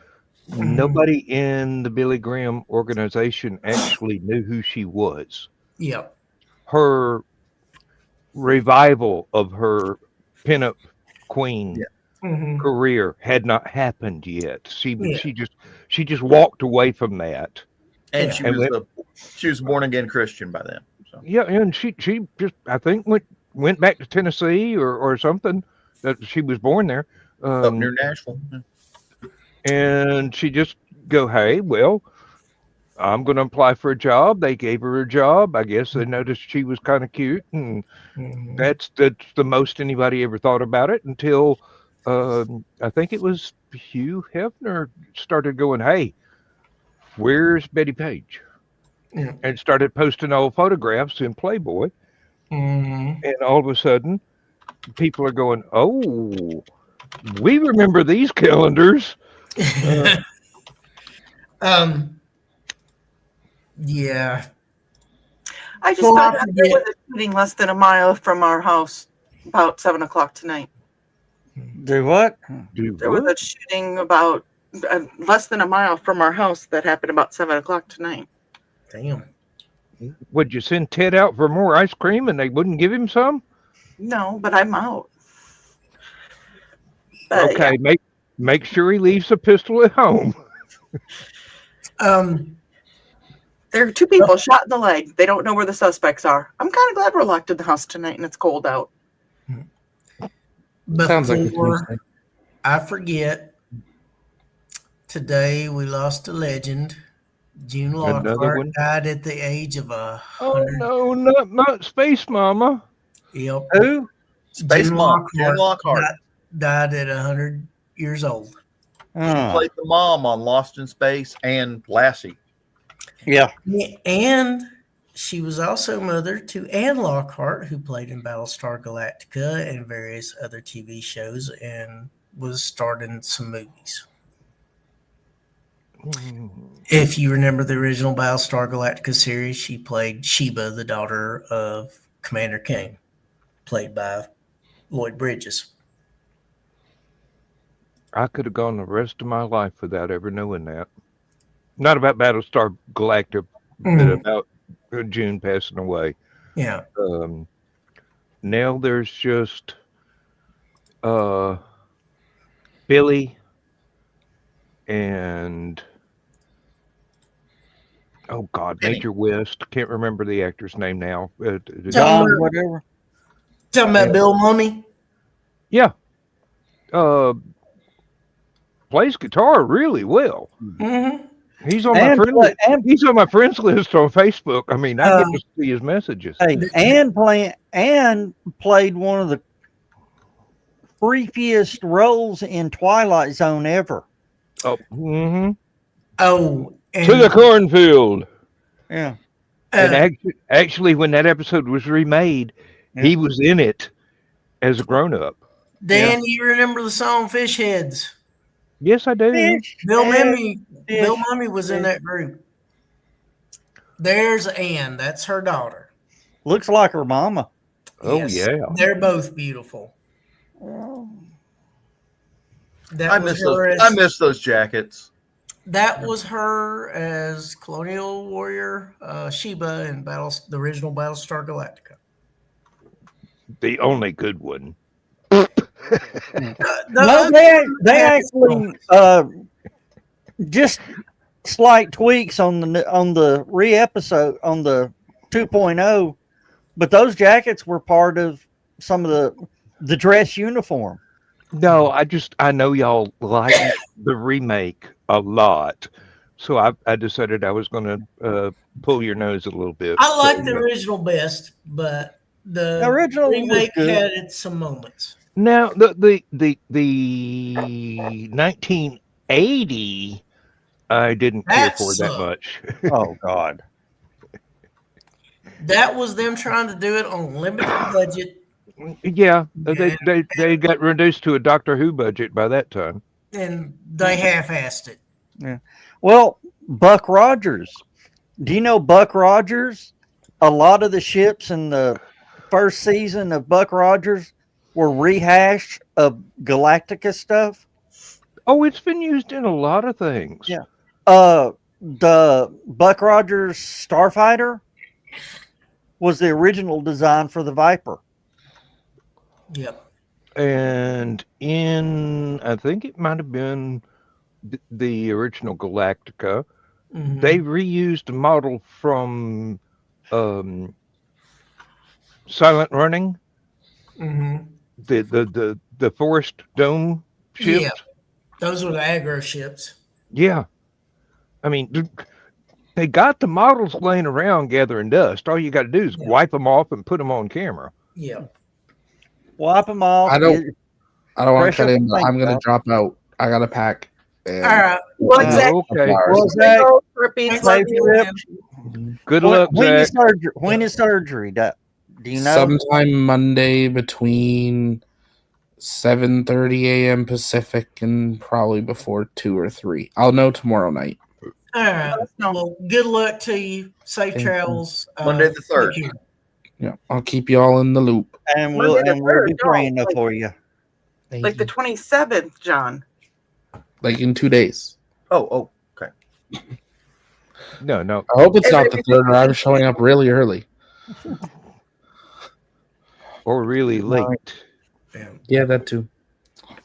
nobody in the Billy Graham organization actually knew who she was. yeah, Her revival of her pinup queen career had not happened yet. She just walked away from that. And Yeah. she was a born again Christian by then. So. Yeah, and she just I think went back to Tennessee or something. That she was born there. Up near Nashville. And she just go, hey, well, I'm going to apply for a job. They gave her a job. I guess they noticed she was kind of cute, and that's the most anybody ever thought about it until I think it was Hugh Hefner started going, hey, where's Betty Page? Yeah. And started posting old photographs in Playboy. Mhm. And all of a sudden, people are going, oh, we remember these calendars. Yeah. I just Well, found I out there forget- was a shooting less than a mile from our house about 7 o'clock tonight. Do what? There was a shooting about less than a mile from our house that happened about 7 o'clock tonight. Damn. Would you send Ted out for more ice cream and they wouldn't give him some? No, but I'm out. But, Okay, make sure he leaves a pistol at home. There are 2 people shot in the leg. They don't know where the suspects are. I'm kind of glad we're locked in the house tonight and it's cold out. Sounds like a Before Tuesday. I forget, today we lost a legend. June Another Lockhart one? died at the age of 100. Oh no, not Space Mama. Yep. Who? Space Mom. June Lockhart. Died at 100 years old. Played the mom on Lost in Space and Lassie. Yeah. And she was also mother to Anne Lockhart, who played in Battlestar Galactica and various other TV shows and was starred in some movies. If you remember the original Battlestar Galactica series, she played Sheba, the daughter of Commander Kane, played by Lloyd Bridges. I could have gone the rest of my life without ever knowing that. Not about Battlestar Galactica, but about June passing away. Yeah. Now there's just Billy and oh God, Major West. Can't remember the actor's name now. John, whatever. Talking about Bill Mummy? Yeah. Plays guitar really well. Mm-hmm. He's on my he's on my friends list on Facebook. I mean, I get to see his messages. Hey, Anne played one of the freakiest roles in Twilight Zone ever. Oh, Oh, to the cornfield. Yeah. And actually, when that episode was remade, he was in it as a grown-up. Dan, you remember the song Fish Heads? Yes, I do. Bill Mummy was in that group. There's Anne. That's her daughter. Looks like her mama. Oh, Yes, yeah. They're both beautiful. I miss those jackets. That was her as Colonial Warrior Sheba in the original Battlestar Galactica. The only good one. No, they actually just slight tweaks on the re-episode on the 2.0, but those jackets were part of some of the dress uniform. No, I know y'all like the remake a lot, so I decided I was going to pull your nose a little bit. I like the original best, but the original remake was good. had some moments. Now the 1980, I didn't care for that much. Oh God, that was them trying to do it on limited budget. Yeah, they got reduced to a Doctor Who budget by that time, and they half-assed it. Yeah. Well, Buck Rogers. Do you know Buck Rogers? A lot of the ships in the first season of Buck Rogers were rehash of Galactica stuff. Oh, it's been used in a lot of things. Yeah. The Buck Rogers Starfighter was the original design for the Viper. Yep. And I think it might have been the original Galactica. Mhm. They reused a model from Silent Running, Mhm. the Forest Dome Yeah, ships. those were the aggro ships. Yeah, I mean, they got the models laying around gathering dust. All you got to do is Yeah. wipe them off and put them on camera. Yeah. Wipe them off. I don't want to fresh cut up in, the but paint I'm gonna job. drop out. I gotta pack. And All right. Well, Uh, exactly. Okay. Well, Zach, Thanks safe for trip. being Good luck, When Zach. is surgery? When is surgery? Do you know? Sometime Monday between 7:30 a.m. Pacific and probably before 2 or 3. I'll know tomorrow night. All right. No. Well, good luck to you. Safe Thank you. travels. Monday the 3rd. take care. Yeah, I'll keep you all in the loop. And Monday the we'll be 3rd, praying no, for you. Thank like the you. 27th, John. Like in 2 days. Oh, okay. No. I hope it's not the 3rd, or I'm showing up really early. Or really late. Yeah, that too.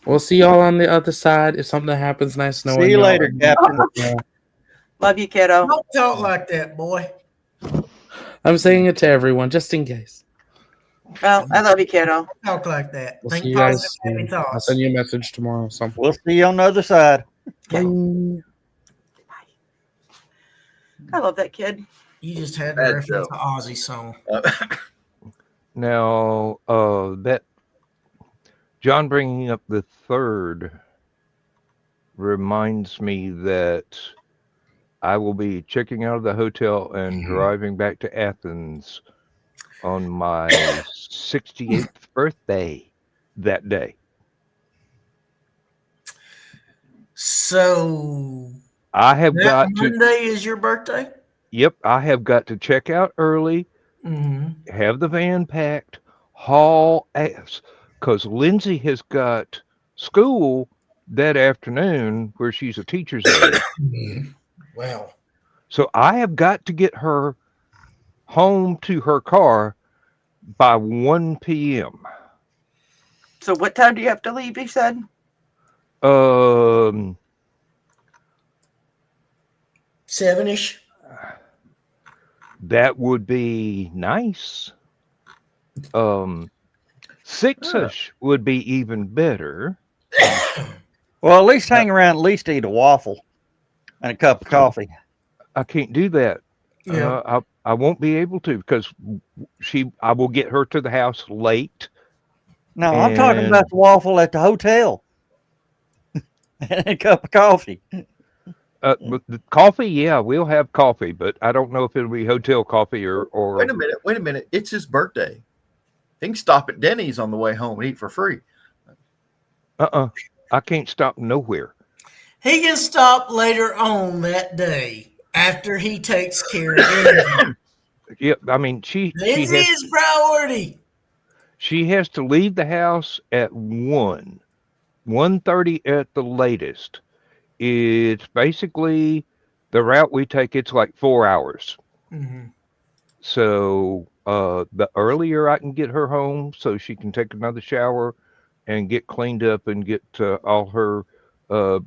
We'll see y'all on the other side. If something happens, nice knowing See you y'all. later, Captain. Love you, kiddo. Don't talk like that, boy. I'm saying it to everyone, just in case. Well, I love you, kiddo. Talk like that. We'll Think see you guys positive, happy soon. I'll thoughts. send you a message tomorrow. So. We'll see you on the other side. Bye. I love that kid. You just had to Bad reference joke. the Aussie song. Now, that John bringing up the 3rd reminds me that I will be checking out of the hotel and driving back to Athens on my 68th birthday that day. So I have that got to, Monday is your birthday? yep, I have got to check out early, Mm-hmm. have the van packed, haul ass, because Lindsay has got school that afternoon where she's a teacher's aide. Wow. So I have got to get her home to her car by 1 p.m. So what time do you have to leave, you said? Um, 7-ish. that would be nice. 6-ish would be even better. Well, at least hang around. At least eat a waffle and a cup of coffee. I can't do that. Yeah. I won't be able to because I will get her to the house late. No, I'm talking about the waffle at the hotel and a cup of coffee. But the coffee, yeah, we'll have coffee, but I don't know if it'll be hotel coffee or. Wait a minute. It's his birthday. He can stop at Denny's on the way home and eat for free. I can't stop nowhere. He can stop later on that day after he takes care of Lindsay. Yeah, I mean Lindsay is priority. she has to leave the house at 1:30 at the latest. It's basically the route we take. It's like 4 hours. Mm-hmm. So the earlier I can get her home, so she can take another shower and get cleaned up and get all her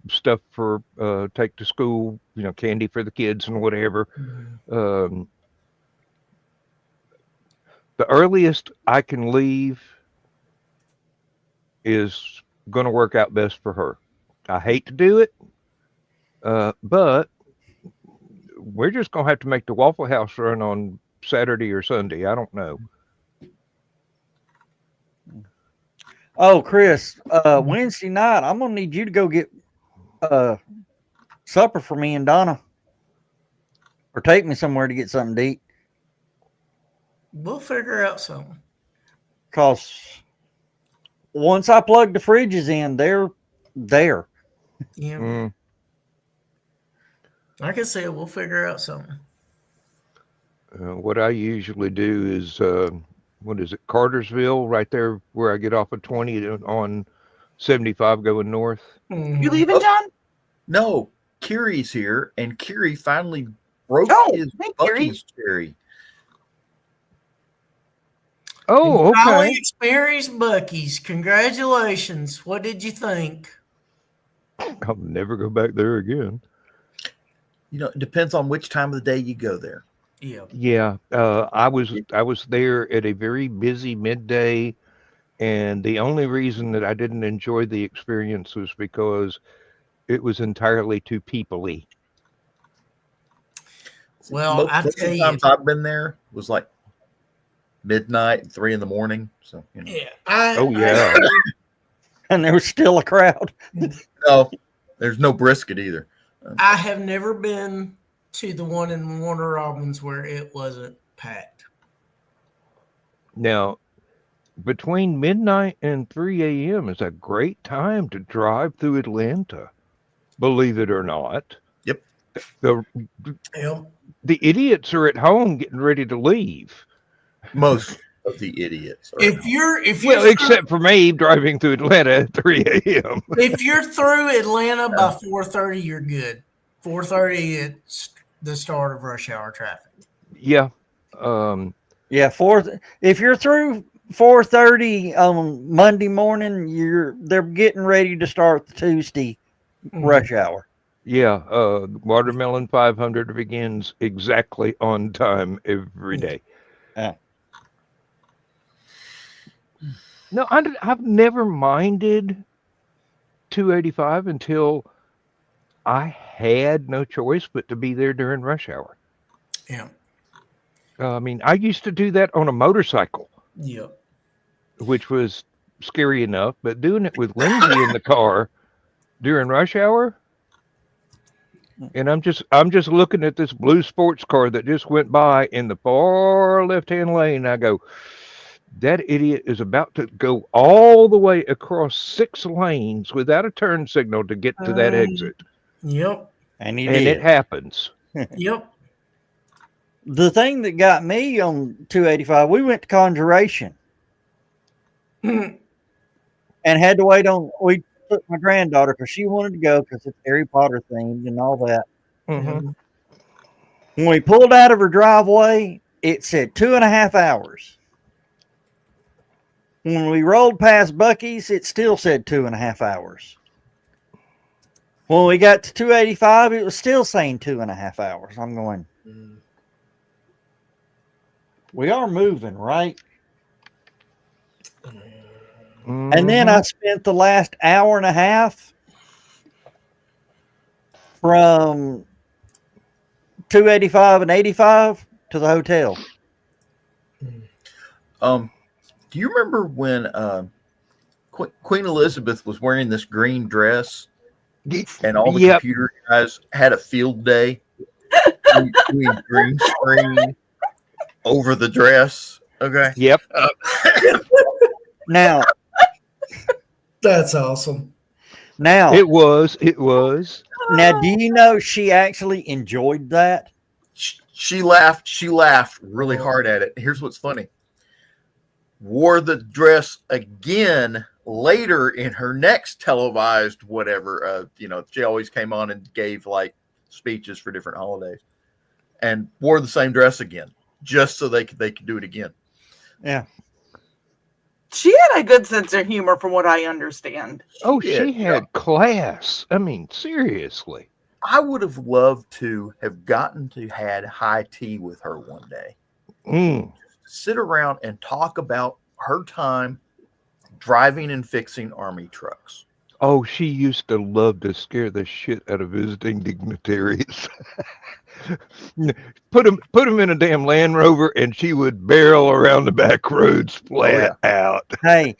stuff for take to school. You know, candy for the kids and whatever. Mm-hmm. The earliest I can leave is going to work out best for her. I hate to do it, but we're just going to have to make the Waffle House run on Saturday or Sunday. I don't know. Oh, Chris, Wednesday night, I'm going to need you to go get supper for me and Donna. Or take me somewhere to get something to eat. We'll figure out something. Because once I plug the fridges in, they're there. Yeah. Like I said, we'll figure out something. What I usually do is, what is it, Cartersville, right there where I get off of 20 on 75 going north. Mm-hmm. You leaving, John? No, Kiri's here, and Kiri finally broke his Bucky's cherry. Oh, okay. Finally experienced Bucky's. Congratulations. What did you think? I'll never go back there again. it depends on which time of the day you go there. Yeah. Yeah, I was there at a very busy midday, and the only reason that I didn't enjoy the experience was because it was entirely too people-y. Well, I Most tell of the you, times I've been there was like midnight, 3 a.m. So yeah. Oh yeah, And there was still a crowd. no, there's no brisket either. I have never been to the one in Warner Robins where it wasn't packed. now between midnight and 3 a.m. is a great time to drive through Atlanta. Believe it or not. Yep. The Yep. the idiots are at home getting ready to leave. Most of the idiots are. If you're Well, except for me driving through Atlanta at 3 a.m. if you're through Atlanta by 4:30, you're good. 4:30, it's the start of rush hour traffic. Yeah. Yeah, if you're through 4:30 on Monday morning, they're getting ready to start the Tuesday rush hour. Yeah. Watermelon 500 begins exactly on time every day. Yeah. No, I've never minded 285 until I had no choice but to be there during rush hour. Yeah. I mean, I used to do that on a motorcycle, Yep. which was scary enough, but doing it with Lindsay in the car during rush hour, and I'm just looking at this blue sports car that just went by in the far left-hand lane. I go, that idiot is about to go all the way across 6 lanes without a turn signal to get to that exit. Yep. And It happens. Yep. The thing that got me on 285, we went to Conjuration and had to wait on. We took my granddaughter because she wanted to go because it's Harry Potter themed and all that. Mm-hmm. When we pulled out of her driveway, it said 2.5 hours. When we rolled past Buc-ee's, it still said 2.5 hours. When we got to 285, it was still saying 2.5 hours. I'm going, we are moving, right? Mm-hmm. And then I spent the last hour and a half from 285 and 85 to the hotel. Do you remember when Queen Elizabeth was wearing this green dress and all the computer guys had a field day doing green screen over the dress? Okay. Yep. Now, That's awesome. now It was. Now, do you know she actually enjoyed that? She laughed. She laughed really hard at it. Here's what's funny. Wore the dress again later in her next televised whatever. She always came on and gave like speeches for different holidays, and wore the same dress again just so they could do it again. Yeah. She had a good sense of humor, from what I understand. Oh, she had class. I mean, seriously. I would have loved to have gotten to had high tea with her one day. Sit around and talk about her time driving and fixing army trucks. Oh, she used to love to scare the shit out of visiting dignitaries. Put them in a damn Land Rover, and she would barrel around the back roads flat out. Hey,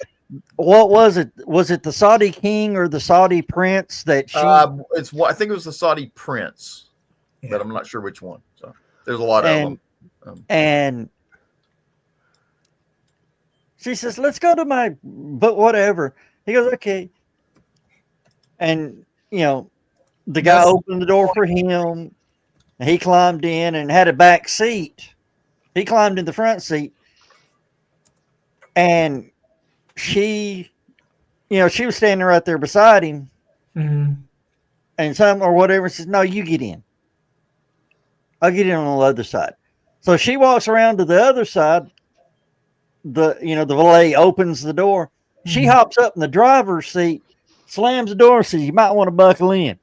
what was it? Was it the Saudi king or the Saudi prince that she? I think it was the Saudi prince, but I'm not sure which one. So there's a lot of them. And she says, "Let's go to my," but whatever. He goes, "Okay." And the guy opened the door for him. And he climbed in and had a back seat. He climbed in the front seat, and she was standing right there beside him. Mm-hmm. And some or whatever says, "No, you get in. I'll get in on the other side." So she walks around to the other side. The valet opens the door. She hops up in the driver's seat, slams the door, and says, "You might want to buckle in."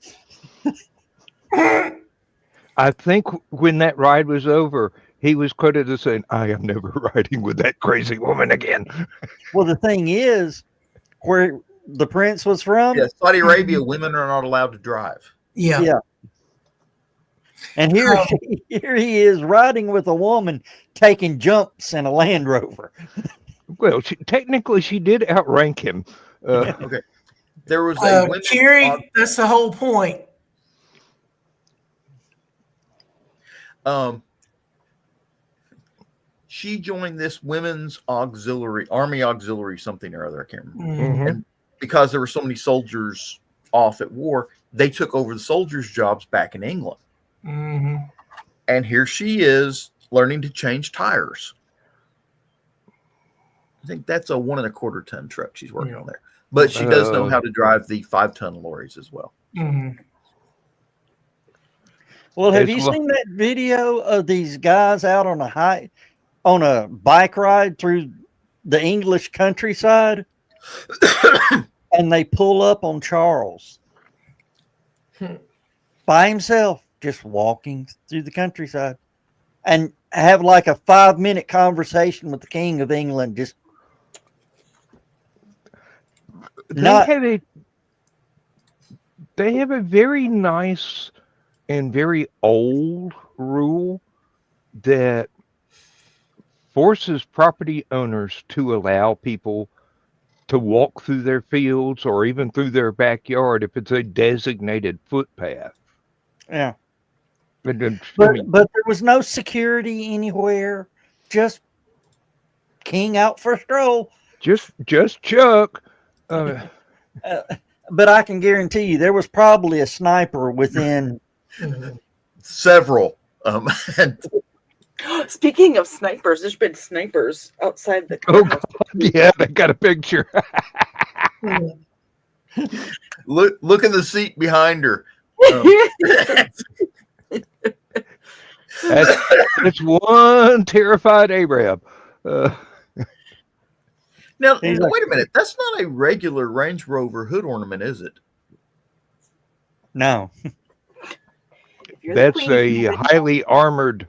I think when that ride was over, he was quoted as saying, "I am never riding with that crazy woman again." Well, the thing is, where the prince was from, Yeah, Saudi Arabia, women are not allowed to drive. Yeah. yeah. And here, here he is riding with a woman taking jumps in a Land Rover. Well, technically, she did outrank him. Okay. There was a women. Carrie, that's the whole point. She joined this women's auxiliary, army auxiliary, something or other. I can't remember. Mhm. And because there were so many soldiers off at war, they took over the soldiers' jobs back in England. Mhm. And here she is learning to change tires. I think that's a 1 1/4 ton truck she's working on there. But she does know how to drive the 5-ton lorries as well. Mhm. Well, have you seen that video of these guys out on a bike ride through the English countryside? And they pull up on Charles by himself, just walking through the countryside, and have like a 5-minute conversation with the King of England. Just They have a very nice and very old rule that forces property owners to allow people to walk through their fields or even through their backyard if it's a designated footpath. yeah. But there was no security anywhere. Just King out for a stroll. Just Chuck. But I can guarantee you there was probably a sniper within several. Speaking of snipers, there's been snipers outside the courthouse. Oh God, yeah, they got a picture. Look in the seat behind her. That's one terrified Arab. Now, wait a minute. That's not a regular Range Rover hood ornament, is it? No. That's a highly armored,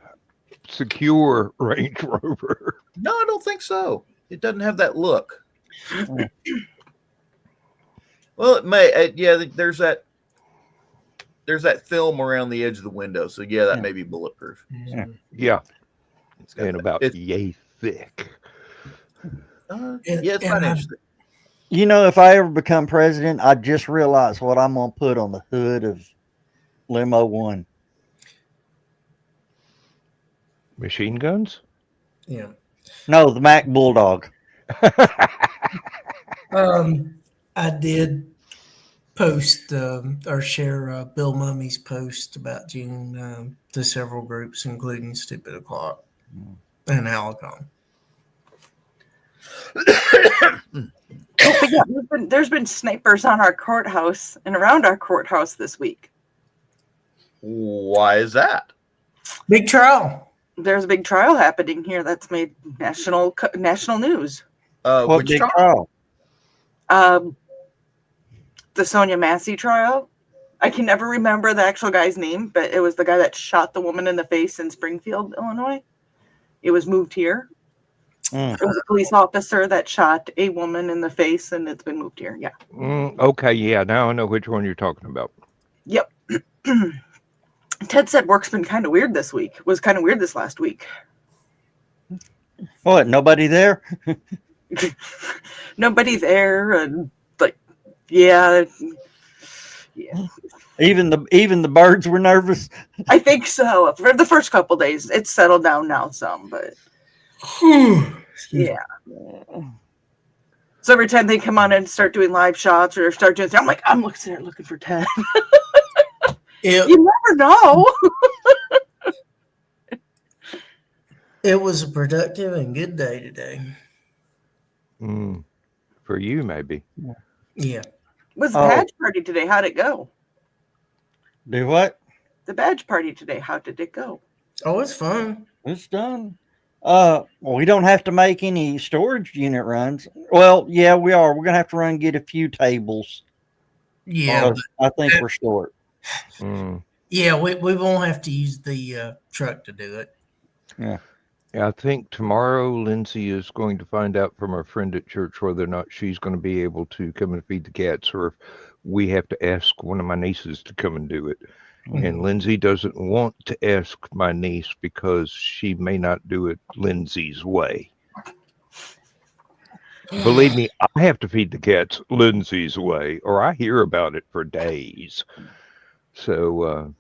secure Range Rover. No, I don't think so. It doesn't have that look. Well, it may. Yeah, there's that film around the edge of the window. So, yeah, that may be bulletproof. Yeah. And about yay thick. Yeah, it's not interesting. You know, if I ever become president, I just realized what I'm going to put on the hood of Limo 1. Machine guns? Yeah. No, the Mac Bulldog. I did post or share Bill Mummy's post about June to several groups, including Stupid O'Clock and Alicon. There's been snipers on our courthouse and around our courthouse this week. Why is that? Big trial. There's a big trial happening here that's made national news. What big trial? The Sonia Massey trial. I can never remember the actual guy's name, but it was the guy that shot the woman in the face in Springfield, Illinois. It was moved here. It was a police officer that shot a woman in the face, and it's been moved here. Yeah. Okay. Yeah. Now I know which one you're talking about. Yep. Ted said work's been kind of weird this week. Was kind of weird this last week. What? Nobody there? Nobody there, and like, yeah. Even the birds were nervous. I think so. For the first couple days, it's settled down now some, but yeah. So every time they come on and start doing live shots or start doing, I'm like, I'm looking for Ted. You never know. It was a productive and good day today. For you, maybe. Yeah. Was the badge party today? How'd it go? Do what? The badge party today. How did it go? Oh, it's fun. It's done. Well, we don't have to make any storage unit runs. Well, yeah, we are. We're gonna have to get a few tables. Yeah, I think we're short. Yeah, we won't have to use the truck to do it. Yeah. I think tomorrow Lindsay is going to find out from our friend at church whether or not she's going to be able to come and feed the cats, or if we have to ask one of my nieces to come and do it. And Lindsay doesn't want to ask my niece because she may not do it Lindsay's way. Believe me, I have to feed the cats Lindsay's way, or I hear about it for days. So,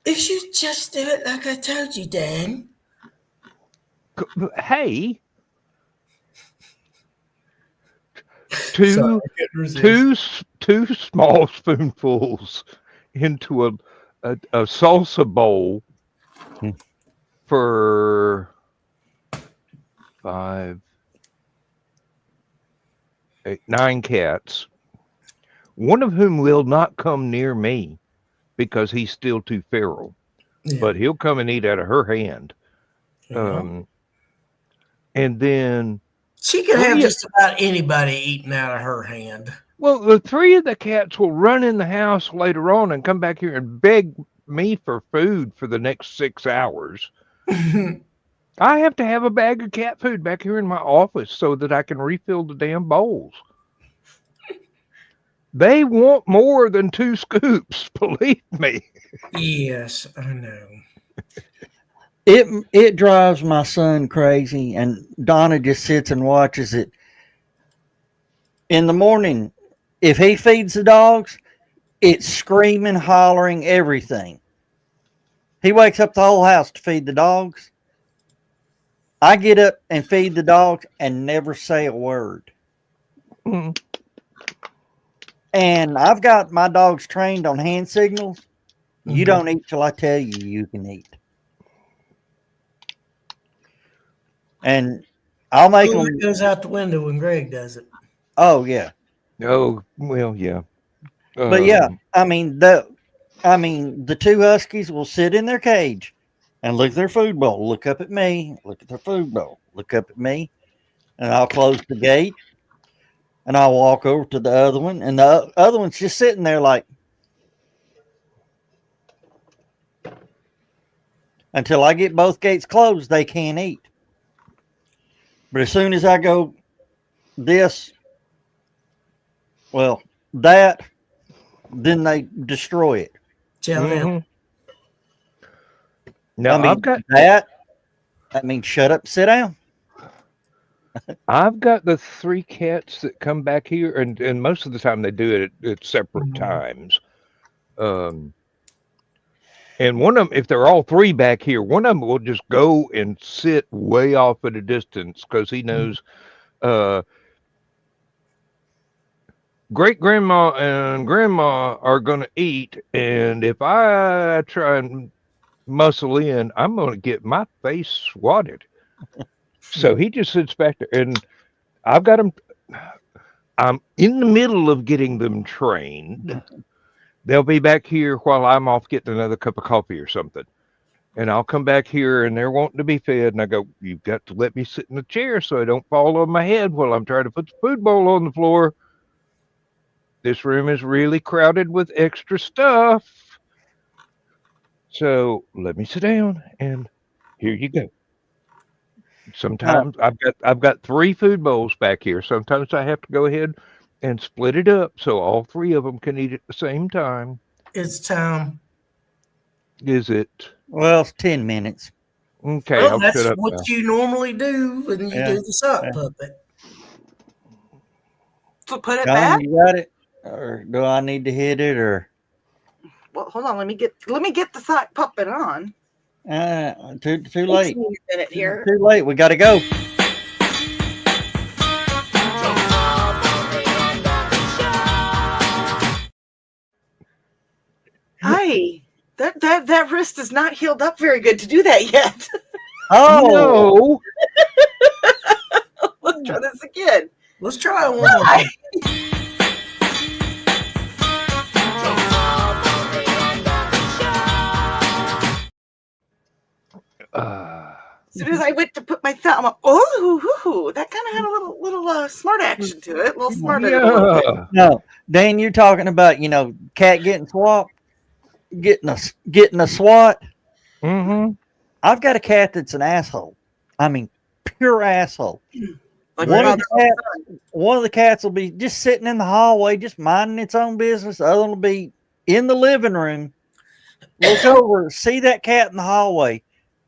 If you just do it like I told you, Dan. hey, Sorry, I couldn't resist. two small spoonfuls into a salsa bowl for 5, 8, 9 cats, one of whom will not come near me because he's still too feral, but he'll come and eat out of her hand. And then she can have just about anybody eating out of her hand. Well, the 3 of the cats will run in the house later on and come back here and beg me for food for the next 6 hours. I have to have a bag of cat food back here in my office so that I can refill the damn bowls. They want more than 2 scoops, believe me. Yes, I know. It drives my son crazy, and Donna just sits and watches it. In the morning, if he feeds the dogs, it's screaming, hollering, everything. He wakes up the whole house to feed the dogs. I get up and feed the dogs and never say a word. And I've got my dogs trained on hand signals. You don't eat till I tell you you can eat. And I'll make them. It goes out the window when Greg does it. Oh yeah. Oh well, yeah. But yeah, I mean the 2 huskies will sit in their cage and look at their food bowl, look up at me, look at their food bowl, look up at me, and I'll close the gate and I'll walk over to the other one, and the other one's just sitting there like until I get both gates closed, they can't eat. But as soon as I go this, well, that, then they destroy it. Now, I've got that. That means shut up, sit down. I've got the 3 cats that come back here, and most of the time they do it at separate times. And one of them, if they're all 3 back here, one of them will just go and sit way off at a distance because he knows great grandma and grandma are going to eat. And if I try and muscle in, I'm going to get my face swatted. So he just sits back there, and I've got them. I'm in the middle of getting them trained. They'll be back here while I'm off getting another cup of coffee or something. And I'll come back here and they're wanting to be fed. And I go, you've got to let me sit in the chair so I don't fall on my head while I'm trying to put the food bowl on the floor. This room is really crowded with extra stuff. So let me sit down and here you go. Sometimes I've got 3 food bowls back here. Sometimes I have to go ahead and split it up so all 3 of them can eat at the same time. It's time. Is it? Well, it's 10 minutes. Okay, well, I'll that's shut up what now. you normally do when you do the sock puppet. So put it John, back. you got it, or do I need to hit it, or? Well, hold on. Let me get the sock puppet on. Too late. Takes me a minute here. Too late. We got to go. Hi. That wrist is not healed up very good to do that yet. Oh no! Let's try this again. Let's try it one more time. As soon as I went to put my thumb, oh, that kind of had a little smart action to it. A little smarter. Yeah. no, Dan, you're talking about cat getting swapped. getting a SWAT. Mm-hmm. I've got a cat that's an asshole. I mean, pure asshole. Like One my of the cats will be just sitting in the hallway, just minding its own business. The other one will be in the living room. Look over, see that cat in the hallway,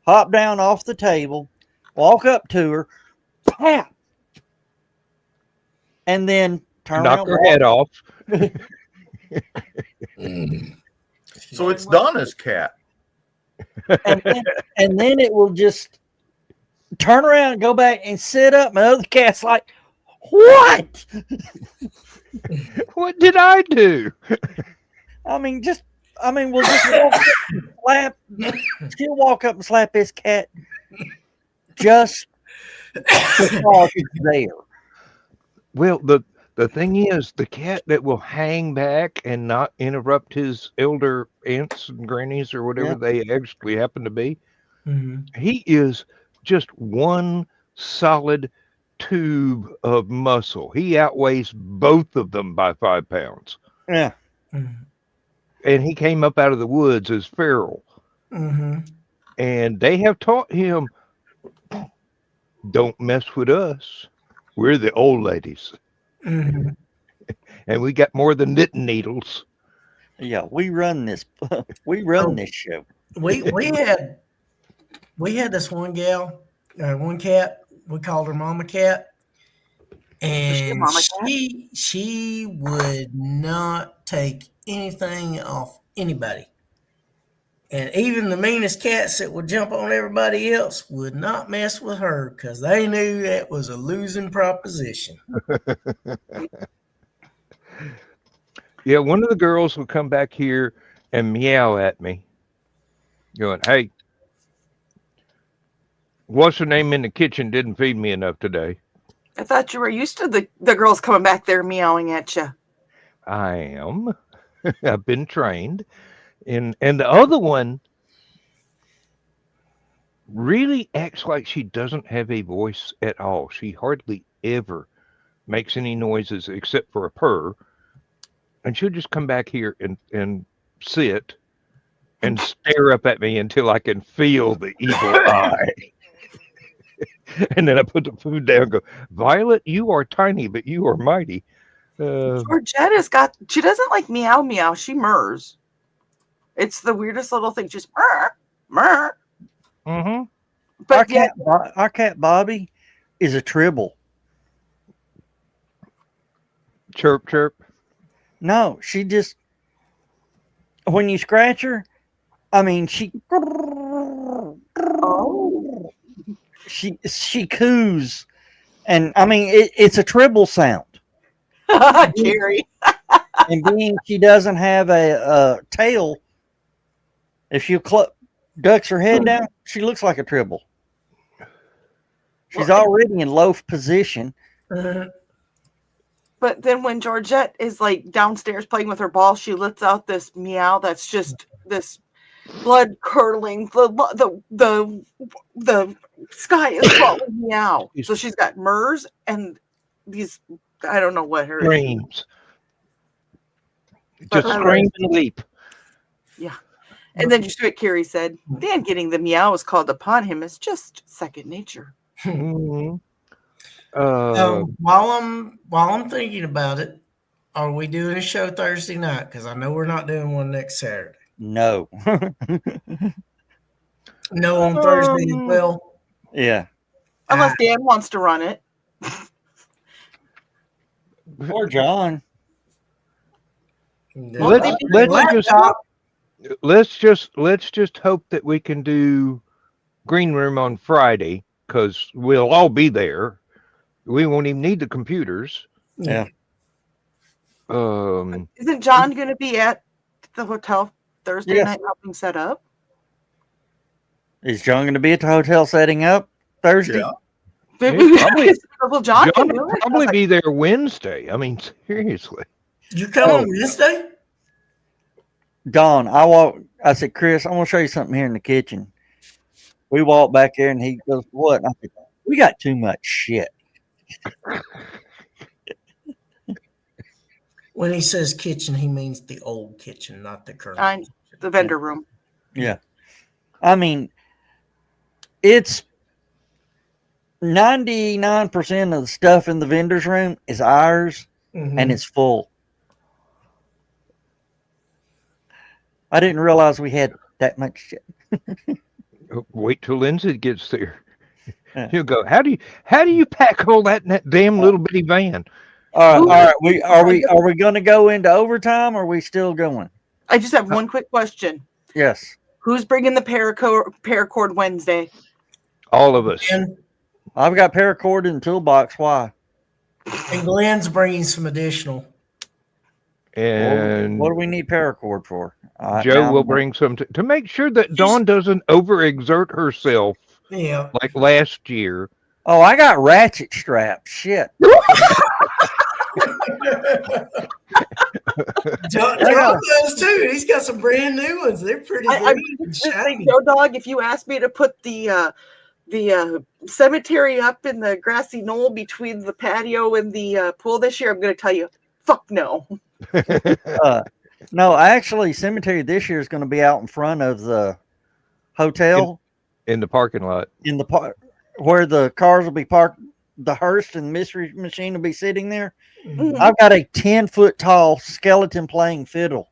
hop down off the table, walk up to her, pap, and then turn Knock around. her head off. So it's Donna's cat. and then it will just turn around and go back and sit up. My other cat's like, "What?" What did I do? We'll just walk up and slap. She'll walk up and slap this cat just because it's there. Well, the thing is, the cat that will hang back and not interrupt his elder aunts and grannies or whatever they actually happen to be, he is just one solid tube of muscle. He outweighs both of them by 5 pounds. Yeah. And he came up out of the woods as feral. And they have taught him, don't mess with us. We're the old ladies. And we got more than knitting needles. Yeah, we run this. We run this show. We had this one gal, one cat. We called her Mama Cat, and she would not take anything off anybody. And even the meanest cats that would jump on everybody else would not mess with her because they knew that was a losing proposition. Yeah, one of the girls would come back here and meow at me, going, "Hey, what's her name in the kitchen didn't feed me enough today." I thought you were used to the girls coming back there meowing at you. I am. I've been trained. And the other one really acts like she doesn't have a voice at all. She hardly ever makes any noises except for a purr. And she'll just come back here and sit and stare up at me until I can feel the evil eye. And then I put the food down and go, "Violet, you are tiny, but you are mighty." Georgetta's she doesn't like meow meow. She murs. It's the weirdest little thing. Just murr, murr. But our cat Bobby is a tribble. Chirp, chirp. No, she just, when you scratch her, I mean, she coos, and I mean it's a tribble sound. Jerry. And being she doesn't have a tail, if she ducks her head down, she looks like a tribble. She's already in loaf position. But then when Georgette is like downstairs playing with her ball, she lets out this meow that's just this blood curdling. The sky is full of meow. So she's got murs and these, I don't know what her screams. Just scream and leap. Yeah. And then just what Carrie said, Dan getting the meows called upon him is just second nature. While I'm thinking about it, are we doing a show Thursday night? Because I know we're not doing one next Saturday. No. No on Thursday as well. Yeah. Unless Dan wants to run it. Or John. Let's just hope that we can do Green Room on Friday, because we'll all be there. We won't even need the computers. Yeah. Isn't John going to be at the hotel Thursday night helping set up? Is John going to be at the hotel setting up Thursday? Yeah. Well, John can do it. Probably be there Wednesday. I mean, seriously. You come on Wednesday? Dawn, I said, Chris, I want to show you something here in the kitchen. We walked back there and he goes, "What?" And I said, "We got too much shit." When he says kitchen, he means the old kitchen, not the current. The vendor room. Yeah. I mean, it's 99% of the stuff in the vendor's room is ours, and it's full. I didn't realize we had that much shit. Wait till Lindsay gets there. He'll go, how do you pack all that in that damn little bitty van? All right. Are we going to go into overtime, or are we still going? I just have one quick question. Yes. Who's bringing the paracord Wednesday? All of us. And I've got paracord in the toolbox. Why? Glenn's bringing some additional. And what do we need paracord for? Joe will bring some to make sure that Dawn doesn't overexert herself. Yeah. Like last year. Oh, I got ratchet straps. Shit. John does too. He's got some brand new ones. They're pretty good. Joe Dog, if you asked me to put the cemetery up in the grassy knoll between the patio and the pool this year, I'm going to tell you, fuck no. No, actually, cemetery this year is going to be out in front of the hotel. In the parking lot. In the park where the cars will be parked. The hearse and mystery machine will be sitting there. Mm-hmm. I've got a 10-foot tall skeleton playing fiddle.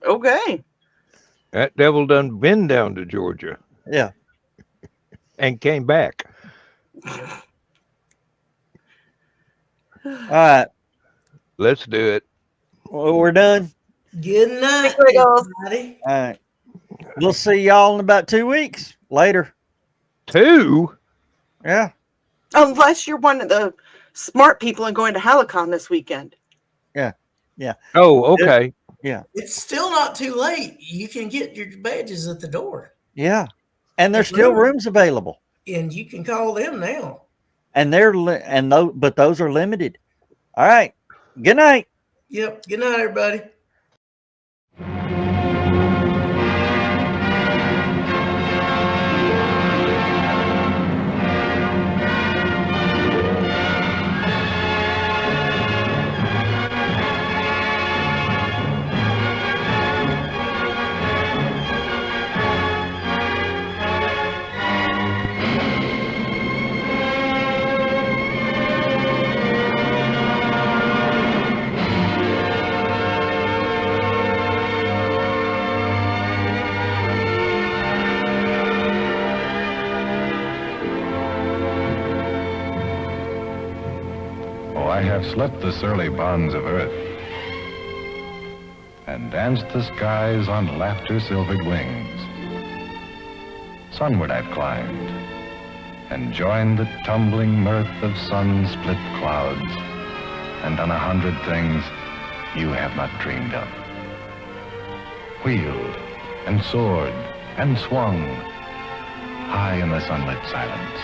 Okay. That devil done been down to Georgia. Yeah. And came back. All right. Let's do it. Well, we're done. Good night, everybody. All right. We'll see y'all in about 2 weeks. Later. 2? Yeah. Unless you're one of the smart people and going to Helicon this weekend. Yeah. Yeah. Oh, okay. Yeah. It's still not too late. You can get your badges at the door. Yeah. And there's still rooms available. And you can call them now. And but those are limited. All right. Good night. Yep. Good night, everybody. I have slit the surly bonds of earth and danced the skies on laughter-silvered wings. Sunward I've climbed and joined the tumbling mirth of sun-split clouds and done 100 things you have not dreamed of. Wheeled and soared and swung high in the sunlit silence.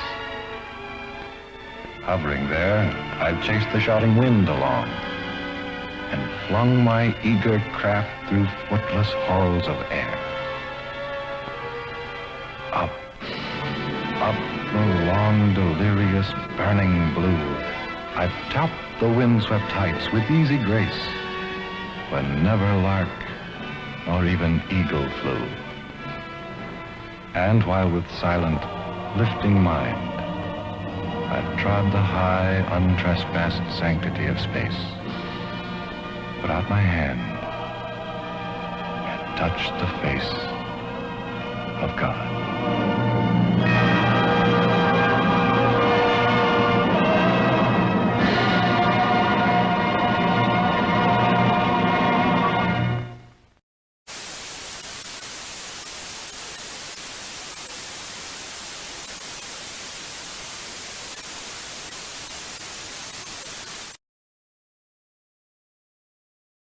Hovering there, I've chased the shouting wind along and flung my eager craft through footless halls of air. Up, up the long, delirious, burning blue, I've topped the windswept heights with easy grace, when never lark nor even eagle flew. And while with silent, lifting mind, I've trod the high, untrespassed sanctity of space, put out my hand and touched the face of God.